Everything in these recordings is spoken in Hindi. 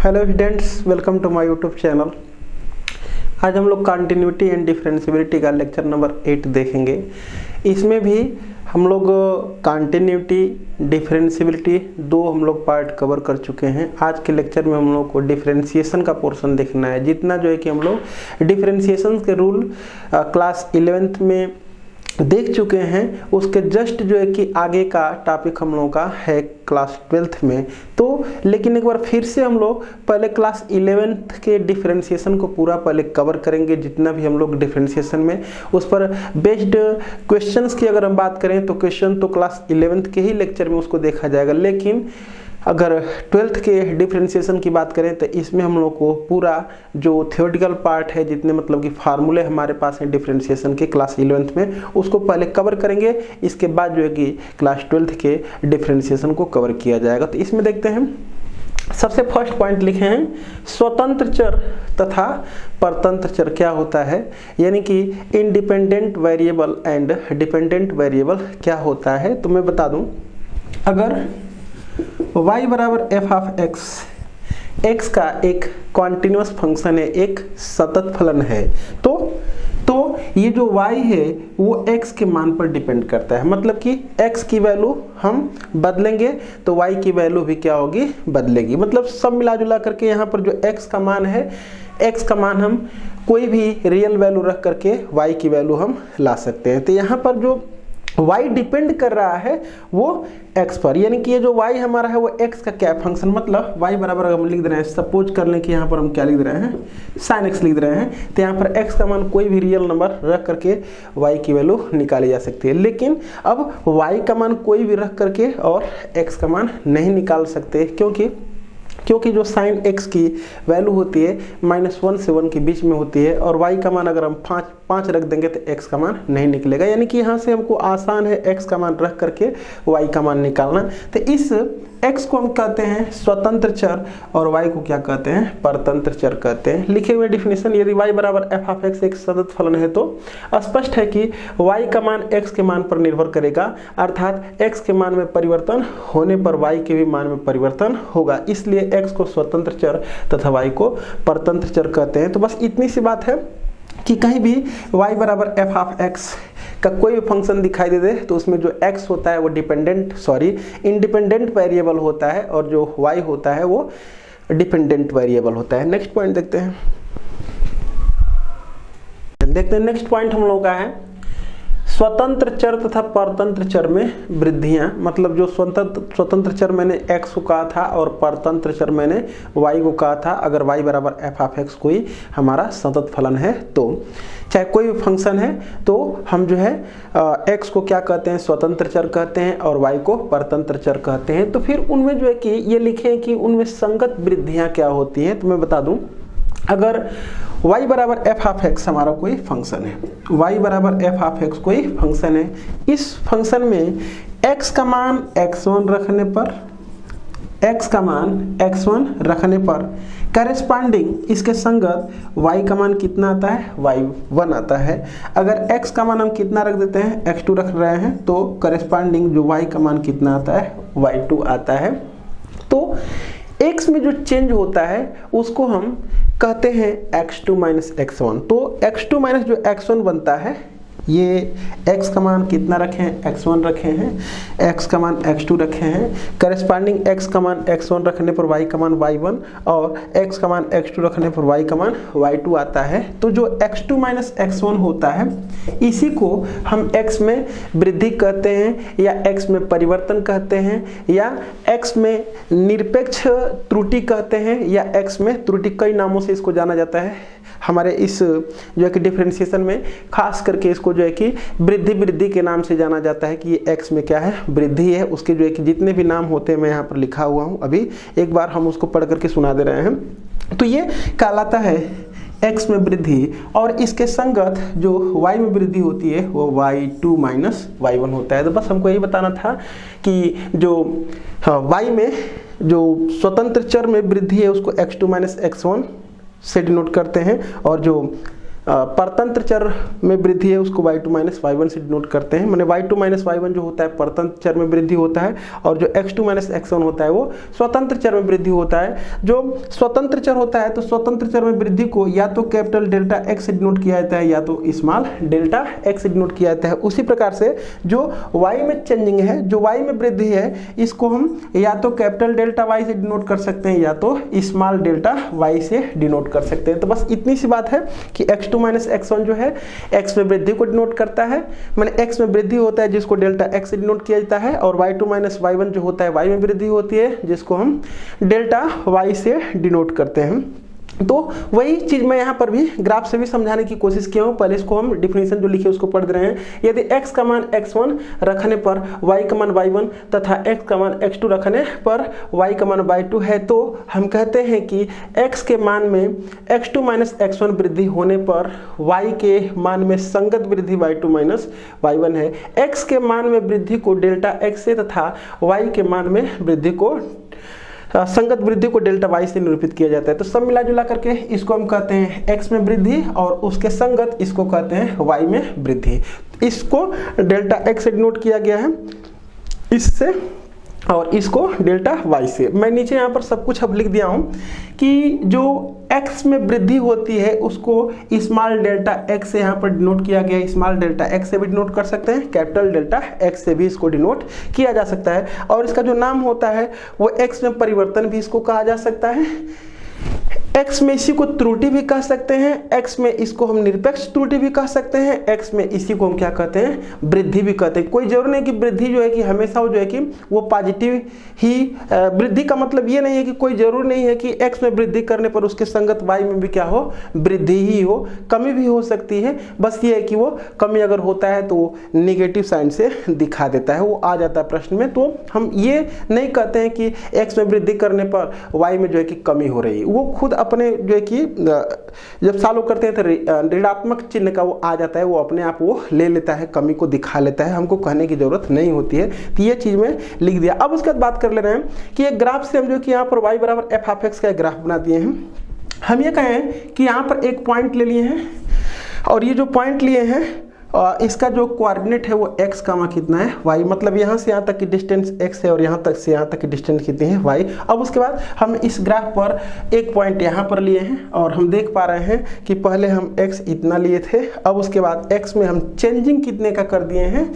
Hello students, welcome to my YouTube channel. आज हम लोग कंटिन्यूटी एंड डिफरेंशियबिलिटी का लेक्चर नंबर 8 देखेंगे। इसमें भी हम लोग कंटिन्यूटी डिफरेंशियबिलिटी दो हम लोग पार्ट कवर कर चुके हैं। आज के लेक्चर में हम लोग को डिफरेंशिएशन का पोर्शन देखना है। जितना जो है कि हम लोग डिफरेंशिएशन के रूल क्लास 11th में देख चुके हैं, उसके जस्ट जो है कि आगे का टॉपिक हम लोगों का है क्लास 12th में। तो लेकिन एक बार फिर से हम लोग पहले क्लास 11th के डिफरेंशिएशन को पूरा पहले कवर करेंगे। जितना भी हम लोग डिफरेंशिएशन में उस पर बेस्ड क्वेश्चंस की अगर हम बात करें तो क्वेश्चन तो क्लास 11th के ही लेक्चर में उसको देखा जाएगा। लेकिन अगर 12th के डिफरेंशिएशन की बात करें तो इसमें हम लोग को पूरा जो थ्योरेटिकल पार्ट है, जितने मतलब कि फार्मूले हमारे पास हैं डिफरेंशिएशन के क्लास 11th में, उसको पहले कवर करेंगे। इसके बाद जो है कि क्लास 12th के डिफरेंशिएशन को कवर किया जाएगा। तो इसमें देखते हैं, सबसे फर्स्ट पॉइंट लिखे हैं स्वतंत्र चर तथा परतंत्र चर क्या होता है, यानी कि independent variable and dependent variable क्या होता है। तो मैं बता दूं, अगर y बराबर एफ ऑफ एक्स का एक कॉन्टिन्यूस फंक्शन है, एक सतत फलन है, तो ये जो y है वो x के मान पर डिपेंड करता है। मतलब कि x की वैल्यू हम बदलेंगे तो y की वैल्यू भी क्या होगी, बदलेगी। मतलब सब मिला जुला करके यहाँ पर जो x का मान है, x का मान हम कोई भी रियल वैल्यू रख करके y की वैल्यू हम ला सकते हैं। तो यहाँ पर जो y डिपेंड कर रहा है वो x पर, यानी कि ये जो y हमारा है वो x का क्या फंक्शन, मतलब y बराबर हम लिख दे रहे हैं, सपोज कर लें कि यहाँ पर हम क्या लिख रहे हैं, sin x लिख रहे हैं। तो यहाँ पर x का मान कोई भी रियल नंबर रख करके y की वैल्यू निकाली जा सकती है। लेकिन अब y का मान कोई भी रख करके और x का मान नहीं निकाल सकते, क्योंकि जो साइन x की वैल्यू होती है -1 से 1 के बीच में होती है, और y का मान अगर हम 5 रख देंगे तो x का मान नहीं निकलेगा। यानी कि यहाँ से हमको आसान है x का मान रख करके y का मान निकालना। तो इस x को हम कहते हैं स्वतंत्र चर और y को क्या कहते हैं, परतंत्र चर कहते हैं। लिखे हुए डिफिनेशन, यदि y बराबर एफ ऑफ एक्स एक सतत फलन है तो स्पष्ट है कि y का मान x के मान पर निर्भर करेगा, अर्थात x के मान में परिवर्तन होने पर y के भी मान में परिवर्तन होगा। इसलिए x को स्वतंत्र चर तथा y को परतंत्र चर कहते हैं। तो बस इतनी सी बात है कि कहीं भी y बराबर एफ ऑफ एक्स का कोई भी फंक्शन दिखाई दे दे तो उसमें जो x होता है वो इंडिपेंडेंट वेरिएबल होता है, और जो y होता है वो डिपेंडेंट वेरिएबल होता है। नेक्स्ट पॉइंट देखते हैं। नेक्स्ट पॉइंट हम लोगों का है स्वतंत्र चर तथा परतंत्र चर में वृद्धियां। मतलब जो स्वतंत्र चर मैंने x को कहा था और परतंत्र चर मैंने y को कहा था। अगर y बराबर एफ ऑफ एक्स कोई हमारा सतत फलन है, तो चाहे कोई भी फंक्शन है, तो हम जो है x को क्या कहते हैं, स्वतंत्र चर कहते हैं, और y को परतंत्र चर कहते हैं। तो फिर उनमें जो है कि ये लिखे हैं कि उनमें संगत वृद्धियां क्या होती हैं। तो मैं बता दूं, अगर y बराबर एफ ऑफ एक्स हमारा कोई फंक्शन है, y बराबर एफ ऑफ एक्स कोई फंक्शन है, इस फंक्शन में x का मान x1 रखने पर करेस्पॉन्डिंग इसके संगत y का मान कितना आता है, y1 आता है। अगर x का मान हम कितना रख देते हैं, x2 रख रहे हैं, तो करेस्पॉन्डिंग जो y का मान कितना आता है, y2 आता है। तो x में जो चेंज होता है उसको हम कहते हैं x2 माइनस x1। तो x2 माइनस जो x1 बनता है, ये x का मान कितना रखे हैं, x1 रखे हैं, x का मान x2 रखे हैं, करेस्पॉन्डिंग x का मान x1 रखने पर y का मान y1, और x का मान x2 रखने पर y का मान y2 आता है। तो जो x2 माइनस x1 होता है, इसी को हम x में वृद्धि कहते हैं, या x में परिवर्तन कहते हैं, या x में निरपेक्ष त्रुटि कहते हैं, या x में त्रुटि, कई नामों से इसको जाना जाता है। हमारे इस जो है कि डिफरेंशिएशन में खास करके इसको जो है कि वृद्धि के नाम से जाना जाता है, कि ये x में क्या है, वृद्धि है। उसके जो है कि जितने भी नाम होते हैं मैं यहाँ पर लिखा हुआ हूँ, अभी एक बार हम उसको पढ़ करके सुना दे रहे हैं। तो ये कहलाता है x में वृद्धि, और इसके संगत जो y में वृद्धि होती है वो y2 माइनस y1 होता है। तो बस हमको यही बताना था कि जो y में जो स्वतंत्र चर में वृद्धि है उसको x2 माइनस x1 से डिनोट करते हैं, और जो परतंत्र चर में वृद्धि है उसको y2 माइनस y1 से डिनोट करते हैं। मैंने y2 माइनस y1 जो होता है परतंत्र चर में वृद्धि होता है, और जो x2 माइनस x1 होता है वो स्वतंत्र चर में वृद्धि होता है। जो स्वतंत्र चर होता है तो स्वतंत्र चर में वृद्धि को या तो कैपिटल डेल्टा x से डिनोट किया जाता है या तो स्मॉल डेल्टा x से डिनोट किया जाता है। उसी प्रकार से जो y में चेंजिंग है, जो y में वृद्धि है, इसको हम या तो कैपिटल डेल्टा y से डिनोट कर सकते हैं या तो स्मॉल डेल्टा y से डिनोट कर सकते हैं। तो बस इतनी सी बात है कि x2 माइनस x1 जो है x में वृद्धि को डिनोट करता है, मैंने x में वृद्धि होता है जिसको डेल्टा x से डिनोट किया जाता है, और y2 माइनस y1 जो होता है y में वृद्धि होती है जिसको हम डेल्टा y से डिनोट करते हैं। तो वही चीज मैं यहाँ पर भी ग्राफ से भी समझाने की कोशिश किया हूँ। पहले इसको हम डिफिनेशन जो लिखे उसको पढ़ रहे हैं। यदि x का मान x1 रखने पर y का मान y1 तथा x का मान x2 रखने पर y का मान y2 है, तो हम कहते हैं कि x के मान में x2 माइनस x1 वृद्धि होने पर y के मान में संगत वृद्धि y2 माइनस y1 है। x के मान में वृद्धि को डेल्टा x से तथा y के मान में वृद्धि को संगत वृद्धि को डेल्टा y से निरूपित किया जाता है। तो सब मिला जुला करके इसको हम कहते हैं x में वृद्धि, और उसके संगत इसको कहते हैं y में वृद्धि। इसको डेल्टा x से डिनोट किया गया है इससे, और इसको डेल्टा y से। मैं नीचे यहाँ पर सब कुछ अब लिख दिया हूँ कि जो x में वृद्धि होती है उसको स्मॉल डेल्टा x से यहाँ पर डिनोट किया गया है। स्मॉल डेल्टा x से भी डिनोट कर सकते हैं, कैपिटल डेल्टा x से भी इसको डिनोट किया जा सकता है। और इसका जो नाम होता है वो x में परिवर्तन भी इसको कहा जा सकता है। x में इसी को त्रुटि भी कह सकते हैं, x में इसको हम निरपेक्ष त्रुटि भी कह सकते हैं, x में इसी को हम क्या कहते हैं, वृद्धि भी कहते हैं। कोई जरूर नहीं कि वृद्धि जो है कि हमेशा जो है कि वो पॉजिटिव ही, वृद्धि का मतलब ये नहीं है कि कोई जरूर नहीं है कि x में वृद्धि करने पर उसके संगत y में भी क्या हो, वृद्धि ही हो, कमी भी हो सकती है। बस ये है कि वो कमी अगर होता है तो वो निगेटिव साइन से दिखा देता है, वो आ जाता है प्रश्न में। तो हम ये नहीं कहते हैं कि x में वृद्धि करने पर y में जो है कि कमी हो रही है, वो खुद अपने जो है कि जब सॉल्व करते हैं तो ऋणात्मक चिन्ह का वो आ जाता है, वो अपने आप वो ले लेता है, कमी को दिखा लेता है, हमको कहने की जरूरत नहीं होती है। तो ये चीज में लिख दिया। अब उसके बाद बात कर ले रहे हैं कि एक ग्राफ से हम जो कि यहाँ पर y बराबर f ऑफ x का एक ग्राफ बना दिए हैं। हम ये कहें कि यहाँ पर एक पॉइंट ले लिए हैं, और ये जो पॉइंट लिए हैं इसका जो कोऑर्डिनेट है वो x का कितना है, y, मतलब यहाँ से यहाँ तक की डिस्टेंस x है और यहाँ तक से यहाँ तक की डिस्टेंस कितनी है, y। अब उसके बाद हम इस ग्राफ पर एक पॉइंट यहाँ पर लिए हैं, और हम देख पा रहे हैं कि पहले हम x इतना लिए थे, अब उसके बाद x में हम चेंजिंग कितने का कर दिए हैं,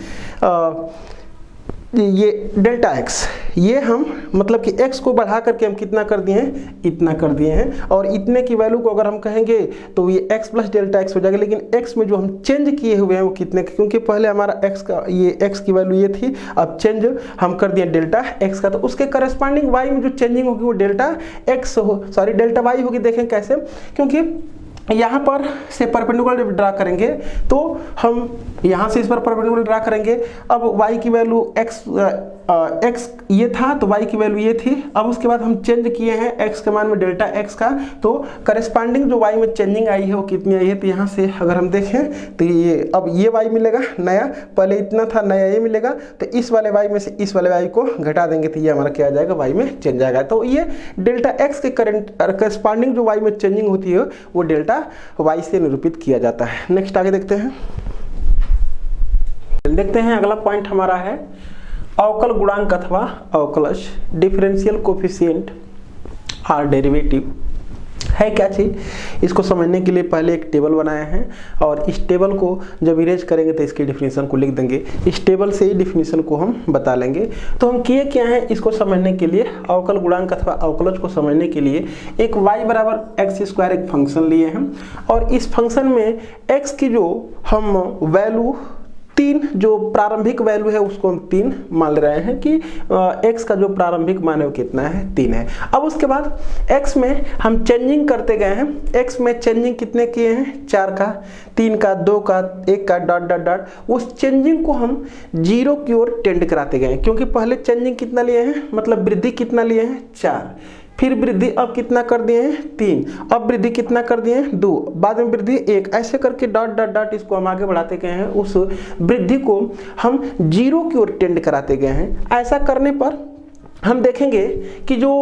ये डेल्टा x, ये हम मतलब कि x को बढ़ा करके हम कितना कर दिए हैं, इतना कर दिए हैं। और इतने की वैल्यू को अगर हम कहेंगे तो ये x प्लस डेल्टा x हो जाएगा, लेकिन x में जो हम चेंज किए हुए हैं वो कितने, क्योंकि पहले हमारा x का ये x की वैल्यू ये थी, अब चेंज हम कर दिए डेल्टा x का, तो उसके करस्पॉन्डिंग y में जो चेंजिंग होगी वो डेल्टा y होगी। देखें कैसे, क्योंकि यहाँ पर से परपेंडिकुलर ड्रा करेंगे तो हम यहाँ से इस पर परपेंडिकुलर ड्रा करेंगे। अब y की वैल्यू x ये था तो y की वैल्यू ये थी। अब उसके बाद हम चेंज किए हैं x के मान में डेल्टा x का, तो करस्पॉन्डिंग जो y में चेंजिंग आई है वो कितनी आई है, तो यहाँ से अगर हम देखें तो ये अब ये y मिलेगा नया, पहले इतना था नया ये मिलेगा, तो इस वाले y में से इस वाले y को घटा देंगे तो ये हमारा क्या आ जाएगा, y में चेंज आएगा। तो ये डेल्टा x के करस्पॉन्डिंग जो y में चेंजिंग होती है वो डेल्टा y से निरूपित किया जाता है। नेक्स्ट आगे देखते हैं अगला पॉइंट हमारा है अवकल गुणांक अथवा अवकलज, डिफरेंशियल कोफिशिएंट और डेरिवेटिव है क्या चीज। इसको समझने के लिए पहले एक टेबल बनाया है, और इस टेबल को जब इरेज करेंगे तो इसकी डिफिनीशन को लिख देंगे, इस टेबल से ही डिफिनीशन को हम बता लेंगे। तो हम किए क्या है, इसको समझने के लिए अवकल गुणांक अथवा अवकलज को समझने के लिए एक y बराबर एक्स स्क्वायर एक फंक्शन लिए हैं, और इस फंक्शन में x की जो हम वैल्यू 3 जो प्रारंभिक वैल्यू है उसको हम 3 मान रहे हैं कि x का जो प्रारंभिक मान है वो कितना है, 3 है। अब उसके बाद x में हम चेंजिंग करते गए हैं, x में चेंजिंग कितने किए हैं, 4 का, 3 का, 2 का, 1 का, डॉट डॉट डॉट। उस चेंजिंग को हम 0 की ओर टेंड कराते गए, क्योंकि पहले चेंजिंग कितना लिए हैं, मतलब वृद्धि कितना लिए हैं, 4, फिर वृद्धि अब कितना कर दिए हैं, 3, अब वृद्धि कितना कर दिए हैं, 2, बाद में वृद्धि 1, ऐसे करके डॉट डॉट डॉट इसको हम आगे बढ़ाते गए हैं। उस वृद्धि को हम 0 की ओर टेंड कराते गए हैं। ऐसा करने पर हम देखेंगे कि जो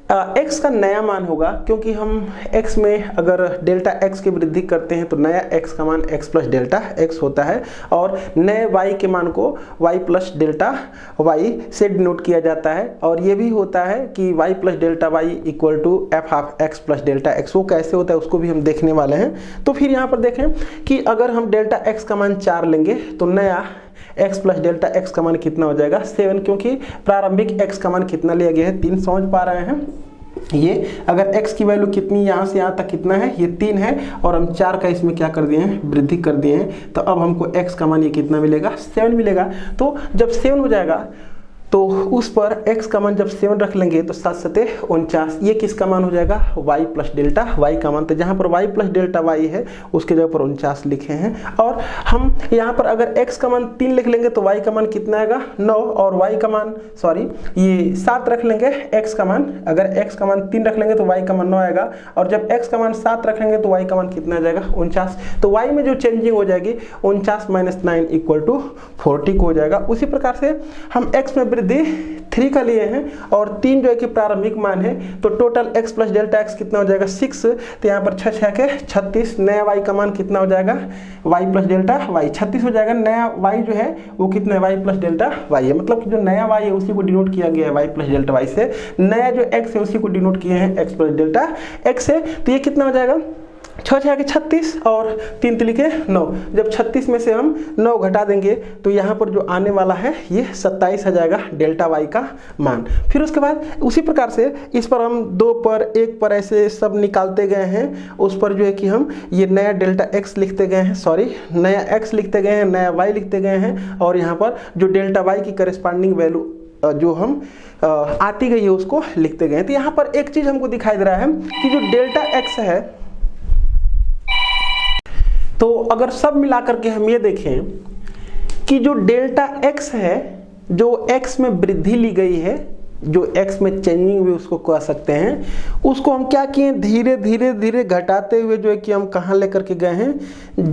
x का नया मान होगा, क्योंकि हम x में अगर डेल्टा x की वृद्धि करते हैं तो नया x का मान x प्लस डेल्टा x होता है, और नए y के मान को y प्लस डेल्टा y से डिनोट किया जाता है। और ये भी होता है कि y plus delta y equal to f half x plus delta x। वो कैसे होता है उसको भी हम देखने वाले हैं। तो फिर यहाँ पर देखें कि अगर हम डेल्टा x का मान 4 लेंगे तो नया x प्लस डेल्टा x का मान कितना हो जाएगा 7, क्योंकि प्रारंभिक x का मान कितना लिया गया है 3। समझ पा रहे हैं? ये अगर x की वैल्यू कितनी यहाँ से यहाँ तक कितना है, ये 3 है, और हम 4 का इसमें क्या कर दिए हैं, वृद्धि कर दिए हैं। तो अब हमको x का मान ये कितना मिलेगा, 7 मिलेगा। तो जब 7 हो जाएगा तो उस पर x का मान जब 7 रख लेंगे तो 7 सते 49, ये किसका मान हो जाएगा, y प्लस डेल्टा y का मान। तो जहाँ पर y प्लस डेल्टा y है उसके जगह पर 49 लिखे हैं। और हम यहाँ पर अगर x का मान 3 लिख लेंगे तो y का मान कितना आएगा 9, और y का मान ये 7 रख लेंगे x का मान, अगर x का मान 3 रख लेंगे तो y का मान 9 आएगा, और जब x का मान 7 रखेंगे तो y का मान कितना आ जाएगा 49। तो y में जो चेंजिंग हो जाएगी 49 माइनस 9 इक्वल टू 40 को हो जाएगा। उसी प्रकार से हम x में 3 का लिए हैं, और 3 जो है कि प्रारंभिक मान है, तो total x plus delta x कितना हो जाएगा 6। तो यहाँ पर 6 के 36, नया y का मान कितना हो जाएगा, y प्लस डेल्टा y 36 हो जाएगा। नया y जो है वो कितना है, y प्लस डेल्टा y है, मतलब कि जो नया y है उसी को डिनोट किया गया है y प्लस डेल्टा y से, नया जो x है उसी को डिनोट किए हैं x प्लस डेल्टा x से। तो ये कितना हो जाएगा 6 के 36 और 3 तिलिके 9। जब 36 में से हम 9 घटा देंगे तो यहाँ पर जो आने वाला है ये 27 आ जाएगा डेल्टा y का मान। फिर उसके बाद उसी प्रकार से इस पर हम 2 पर 1 पर ऐसे सब निकालते गए हैं। उस पर जो है कि हम ये नया डेल्टा x लिखते गए हैं, नया x लिखते गए हैं, नया y लिखते गए हैं, और यहाँ पर जो डेल्टा y की करेस्पॉन्डिंग वैल्यू जो हम आती गई है उसको लिखते गए हैं। तो यहाँ पर एक चीज़ हमको दिखाई दे रहा है कि जो डेल्टा x है, तो अगर सब मिलाकर के हम ये देखें कि जो डेल्टा x है, जो x में वृद्धि ली गई है, जो x में चेंजिंग भी उसको कह सकते हैं, उसको हम क्या किए, धीरे धीरे धीरे घटाते हुए जो है कि हम कहाँ लेकर के गए हैं,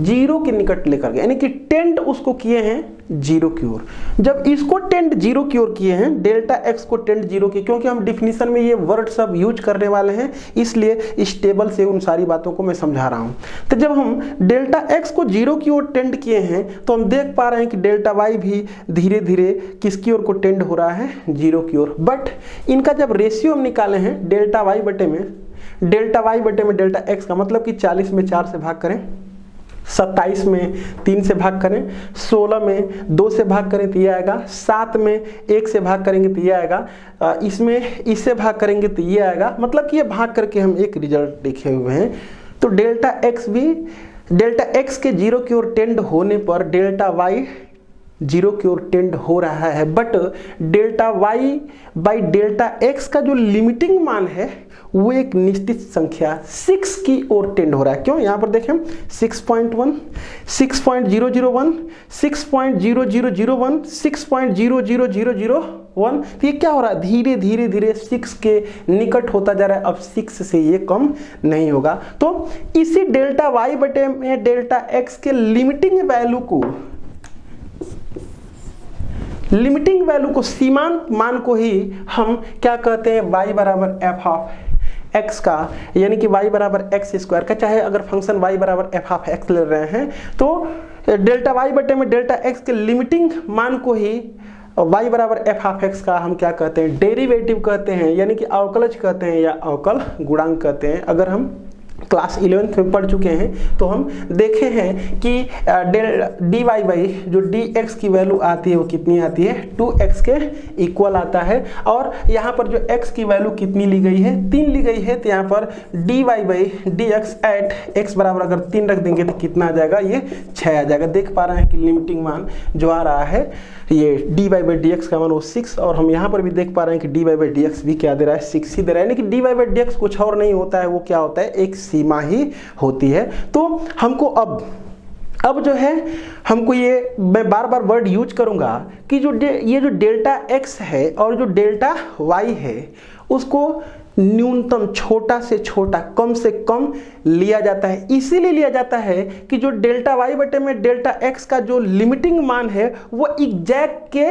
0 के निकट लेकर गए, यानी कि टेंड उसको किए हैं 0 की ओर। जब इसको टेंड 0 की ओर किए हैं, डेल्टा x को टेंड 0 की, क्योंकि हम डिफिनीशन में ये वर्ड सब यूज करने वाले हैं, इसलिए इस टेबल से उन सारी बातों को मैं समझा रहा हूँ। तो जब हम डेल्टा x को 0 की ओर टेंड किए हैं तो हम देख पा रहे हैं कि डेल्टा y भी धीरे धीरे किसकी ओर को टेंड हो रहा है, 0 की ओर। बट इनका जब रेशियो हम निकाले हैं डेल्टा y बटे में डेल्टा x का, मतलब कि 40 में 4 से भाग करें, 27 में 3 से भाग करें, 16 में 2 से भाग करें तो ये आएगा, 7 में 1 से भाग करेंगे तो ये आएगा, इसमें इससे भाग करेंगे तो ये आएगा, मतलब कि ये भाग करके हम एक रिजल्ट लिखे हुए हैं। तो डेल्टा x के 0 की ओर टेंड होने पर डेल्टा y 0 की ओर टेंड हो रहा है। But delta y by delta x का जो लिमिटिंग मान है वो एक निश्चित संख्या 6 की ओर टेंड हो रहा है। क्यों? यहाँ पर देखें 6.1, 6.0001, 6.0001, 6.00001। तो ये क्या हो रहा है, धीरे धीरे धीरे 6 के निकट होता जा रहा है। अब 6 से ये कम नहीं होगा। तो इसी डेल्टा y बटे में डेल्टा x के लिमिटिंग वैल्यू को सीमांत मान को ही हम क्या कहते हैं, y बराबर एफ हाफ x का, यानी कि y बराबर एक्स स्क्वायर का, चाहे अगर फंक्शन y बराबर एफ हाफ x ले रहे हैं तो डेल्टा y बटे में डेल्टा x के लिमिटिंग मान को ही y बराबर एफ हाफ x का हम क्या कहते हैं, डेरिवेटिव कहते हैं, यानी कि अवकलज कहते हैं या अवकल गुणांक कहते हैं। अगर हम क्लास 11th में पढ़ चुके हैं तो हम देखे हैं कि dy बाई जो dx की वैल्यू आती है वो कितनी आती है, 2x के इक्वल आता है। और यहाँ पर जो x की वैल्यू कितनी ली गई है, 3 ली गई है। तो यहाँ पर dy by dx at x बराबर अगर 3 रख देंगे तो कितना आ जाएगा, ये 6 आ जाएगा। देख पा रहे हैं कि लिमिटिंग मान जो आ रहा है ये dy बाई dx का मान वो 6, और हम यहाँ पर भी देख पा रहे हैं कि dy बाई dx भी क्या दे रहा है, 6 ही दे रहा है। यानी कि dy बाई dx कुछ और नहीं होता है, वो क्या होता है, एक सीमा ही होती है। तो हमको अब जो है हमको ये मैं बार बार वर्ड यूज करूंगा कि ये जो डेल्टा x है और जो डेल्टा y है उसको न्यूनतम छोटा से छोटा कम से कम लिया जाता है। इसीलिए लिया जाता है कि जो डेल्टा वाई बटे में डेल्टा एक्स का जो लिमिटिंग मान है वो एग्जैक्ट के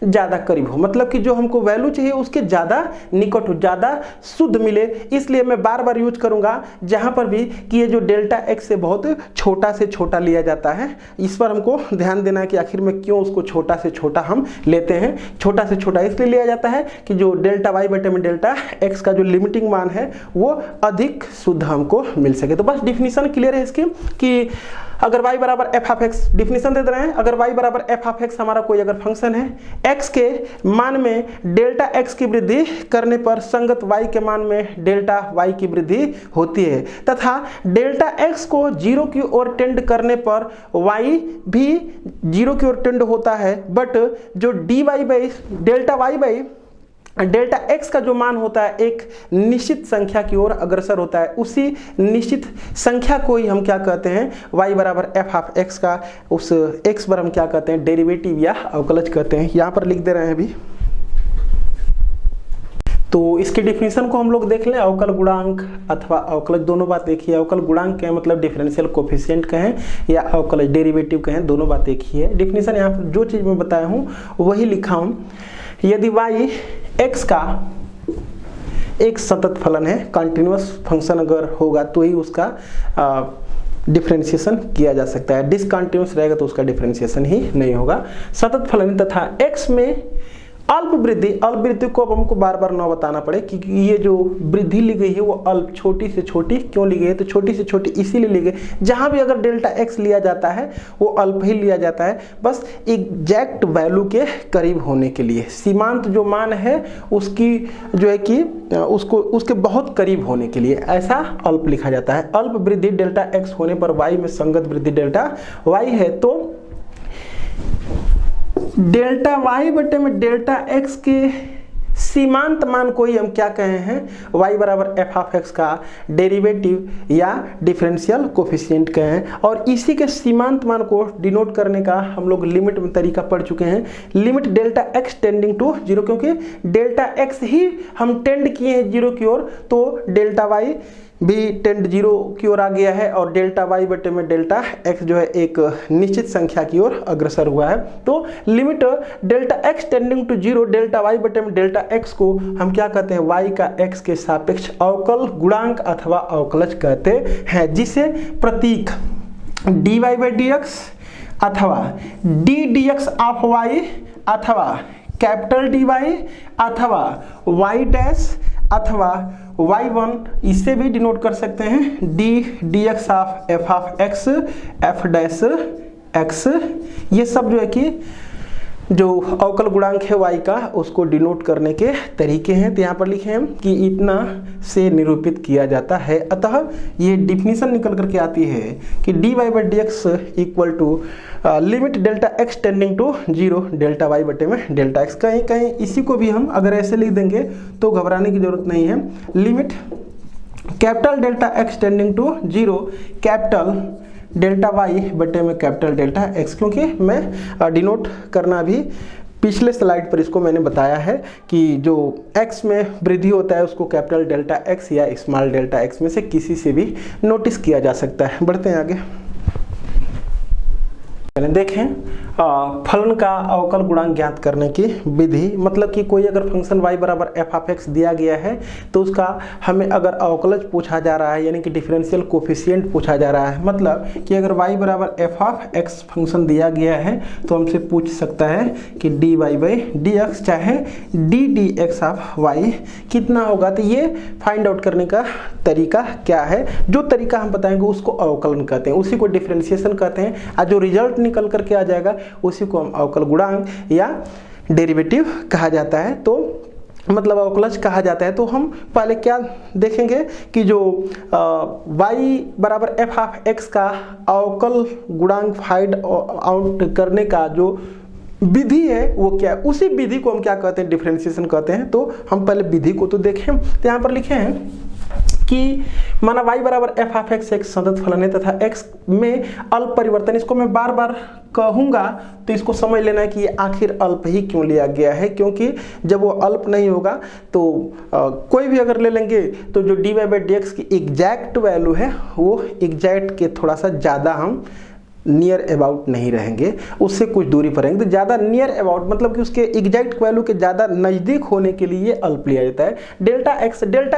ज़्यादा करीब हो, मतलब कि जो हमको वैल्यू चाहिए उसके ज़्यादा निकट हो, ज़्यादा शुद्ध मिले। इसलिए मैं बार बार यूज करूँगा जहाँ पर भी कि ये जो डेल्टा एक्स से बहुत छोटा से छोटा लिया जाता है, इस पर हमको ध्यान देना है कि आखिर में क्यों उसको छोटा से छोटा हम लेते हैं। छोटा से छोटा इसलिए लिया जाता है कि जो डेल्टा वाई बटे में डेल्टा एक्स का जो लिमिटिंग मान है वो अधिक शुद्ध हमको मिल सके। तो बस डिफिनीशन क्लियर है इसकी कि अगर y बराबर एफ ऑफ एक्स, डिफिनीशन दे रहे हैं, अगर y बराबर एफ ऑफ एक्स हमारा कोई अगर फंक्शन है, x के मान में डेल्टा x की वृद्धि करने पर संगत y के मान में डेल्टा y की वृद्धि होती है, तथा डेल्टा x को 0 की ओर टेंड करने पर y भी 0 की ओर टेंड होता है, बट जो dy by delta y by delta x का जो मान होता है एक निश्चित संख्या की ओर अग्रसर होता है, उसी निश्चित संख्या को ही हम क्या कहते हैं, y बराबर एफ ऑफ एक्स का उस x पर हम क्या कहते हैं, डेरिवेटिव या अवकलज कहते हैं। यहाँ पर लिख दे रहे हैं अभी। तो इसकी डिफिनीशन को हम लोग देख लें। अवकल गुणांक अथवा अवकलज दोनों बात एक ही है। अवकल गुणांक कहें मतलब डिफरेंशियल कोफिशिएंट कहें या अवकलज डेरिवेटिव कहें, दोनों बात एक ही है। डिफिनीशन यहाँ पर जो चीज़ मैं बताया हूँ वही लिखा हूँ। यदि y x का एक सतत फलन है, कंटिन्यूअस फंक्शन अगर होगा तो ही उसका डिफरेंशिएशन किया जा सकता है। डिसकंटिन्यूअस रहेगा तो उसका डिफरेंशिएशन ही नहीं होगा। सतत फलन तथा x में अल्प वृद्धि, अल्प वृद्धि को अब हमको बार बार ना बताना पड़े कि ये जो वृद्धि ली गई है वो अल्प, छोटी से छोटी क्यों ली गई है, तो छोटी से छोटी इसीलिए ली गई, जहां भी अगर डेल्टा एक्स लिया जाता है वो अल्प ही लिया जाता है, बस एग्जैक्ट वैल्यू के करीब होने के लिए। सीमांत जो मान है उसकी जो है कि उसको उसके बहुत करीब होने के लिए ऐसा अल्प लिखा जाता है। अल्प वृद्धि डेल्टा एक्स होने पर वाई में संगत वृद्धि डेल्टा वाई है, तो डेल्टा वाई बटे में डेल्टा एक्स के सीमांत मान को ही हम क्या कहे हैं, y बराबर एफ ऑफ एक्स का डेरिवेटिव या डिफरेंशियल कोफिशिएंट कहें। और इसी के सीमांत मान को डिनोट करने का हम लोग लिमिट में तरीका पढ़ चुके हैं। Limit delta x tending to 0, क्योंकि डेल्टा एक्स ही हम टेंड किए हैं 0 की ओर, तो डेल्टा वाई भी टेंड 0 की ओर आ गया है और डेल्टा वाई बटे में डेल्टा एक्स जो है एक निश्चित संख्या की ओर अग्रसर हुआ है। तो limit delta x tending to 0 delta y बटे में डेल्टा एक्स को हम क्या कहते हैं, वाई का एक्स के सापेक्ष अवकल गुणांक अथवा अवकलज कहते हैं, जिसे प्रतीक dy बाई dx अथवा d dx ऑफ y अथवा कैपिटल dy अथवा y डैश अथवा y1 इससे भी डिनोट कर सकते हैं, d dx of f of x f dash x। ये सब जो है कि जो अवकल गुणांक है y का उसको डिनोट करने के तरीके हैं। तो यहाँ पर लिखे हैं कि इतना से निरूपित किया जाता है। अतः ये डिफिनीशन निकल करके आती है कि dy by dx equal to limit delta x tending to 0 delta y बटे में डेल्टा x। कहीं कहीं इसी को भी हम अगर ऐसे लिख देंगे तो घबराने की जरूरत नहीं है। Limit capital delta x tending to 0 capital delta y बटे में कैपिटल डेल्टा एक्स, क्योंकि मैं डिनोट करना भी पिछले स्लाइड पर इसको मैंने बताया है कि जो x में वृद्धि होता है उसको कैपिटल डेल्टा x या स्मॉल डेल्टा x में से किसी से भी नोटिस किया जा सकता है। बढ़ते हैं आगे। देखें फलन का अवकल गुणांक ज्ञात करने की विधि, मतलब कि कोई अगर फंक्शन y बराबर एफ ऑफ एक्स दिया गया है तो उसका हमें अगर अवकलज पूछा जा रहा है यानी कि डिफरेंशियल कोफिशिएंट पूछा जा रहा है, मतलब कि अगर y बराबर एफ ऑफ एक्स फंक्शन दिया गया है तो हमसे पूछ सकता है कि dy बाई dx चाहे d dx ऑफ y कितना होगा। तो ये फाइंड आउट करने का तरीका क्या है, जो तरीका हम बताएंगे उसको अवकलन कहते हैं, उसी को डिफरेंशिएशन कहते हैं, और जो रिजल्ट निकल करके आ जाएगा उसी को हम अवकल गुणांक या डेरिवेटिव कहा जाता है, तो मतलब अवकलज कहा जाता है। तो हम पहले क्या देखेंगे कि जो y बराबर एफ ऑफ एक्स का अवकल गुणांक फाइंड आउट करने का जो विधि है वो क्या है, उसी विधि को हम क्या कहते हैं, डिफरेंशिएशन कहते हैं। तो हम पहले विधि को तो देखें। तो यहाँ पर लिखे हैं कि माना y बराबर एफ ऑफ एक्स एक संतत फलन है तथा x में अल्प परिवर्तन, इसको मैं बार बार कहूँगा तो इसको समझ लेना है कि ये आखिर अल्प ही क्यों लिया गया है, क्योंकि जब वो अल्प नहीं होगा तो कोई भी अगर ले लेंगे तो जो dy बाई डी एक्स की एग्जैक्ट वैल्यू है वो एग्जैक्ट के थोड़ा सा ज़्यादा हम नियर अबाउट नहीं रहेंगे, उससे कुछ दूरी पर रहेंगे। तो ज़्यादा नियर अबाउट मतलब कि उसके एग्जैक्ट वैल्यू के ज़्यादा नज़दीक होने के लिए अल्प लिया जाता है। डेल्टा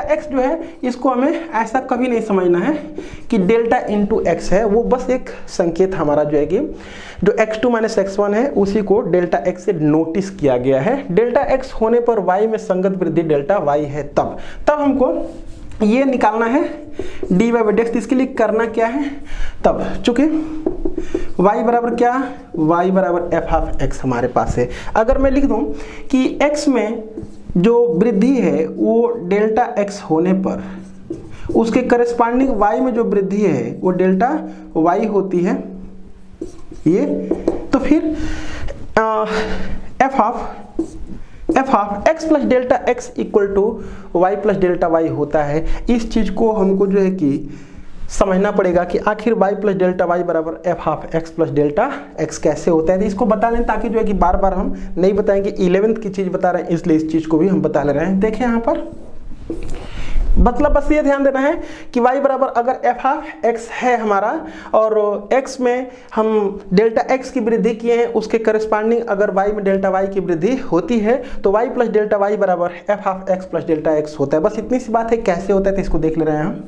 एक्स जो है इसको हमें ऐसा कभी नहीं समझना है कि डेल्टा इंटू एक्स है, वो बस एक संकेत हमारा जो है कि जो x2 माइनस x1 है उसी को डेल्टा एक्स से नोटिस किया गया है। डेल्टा एक्स होने पर y में संगत वृद्धि डेल्टा y है, तब हमको ये निकालना है डी बाई डी एक्स। इसके लिए करना क्या है, तब चूंकि y बराबर क्या, y बराबर एफ ऑफ एक्स हमारे पास है। अगर मैं लिख दूं कि x में जो वृद्धि है वो डेल्टा x होने पर उसके करस्पॉन्डिंग y में जो वृद्धि है वो डेल्टा y होती है, ये तो फिर f of x plus delta x equal to y plus delta y होता है। इस चीज़ को हमको जो है कि समझना पड़ेगा कि आखिर y प्लस डेल्टा वाई बराबर F of x plus delta x कैसे होता है। तो इसको बता लें ताकि जो है कि बार बार हम नहीं बताएंगे, 11th की चीज़ बता रहे हैं इसलिए इस चीज़ को भी हम बता ले रहे हैं। देखें यहाँ पर मतलब बस ये ध्यान देना है कि y बराबर अगर एफ ऑफ एक्स है हमारा और x में हम डेल्टा x की वृद्धि किए हैं, उसके करस्पॉन्डिंग अगर y में डेल्टा y की वृद्धि होती है तो y प्लस डेल्टा y बराबर F of x plus delta x होता है। बस इतनी सी बात है। कैसे होता है तो इसको देख ले रहे हैं हम।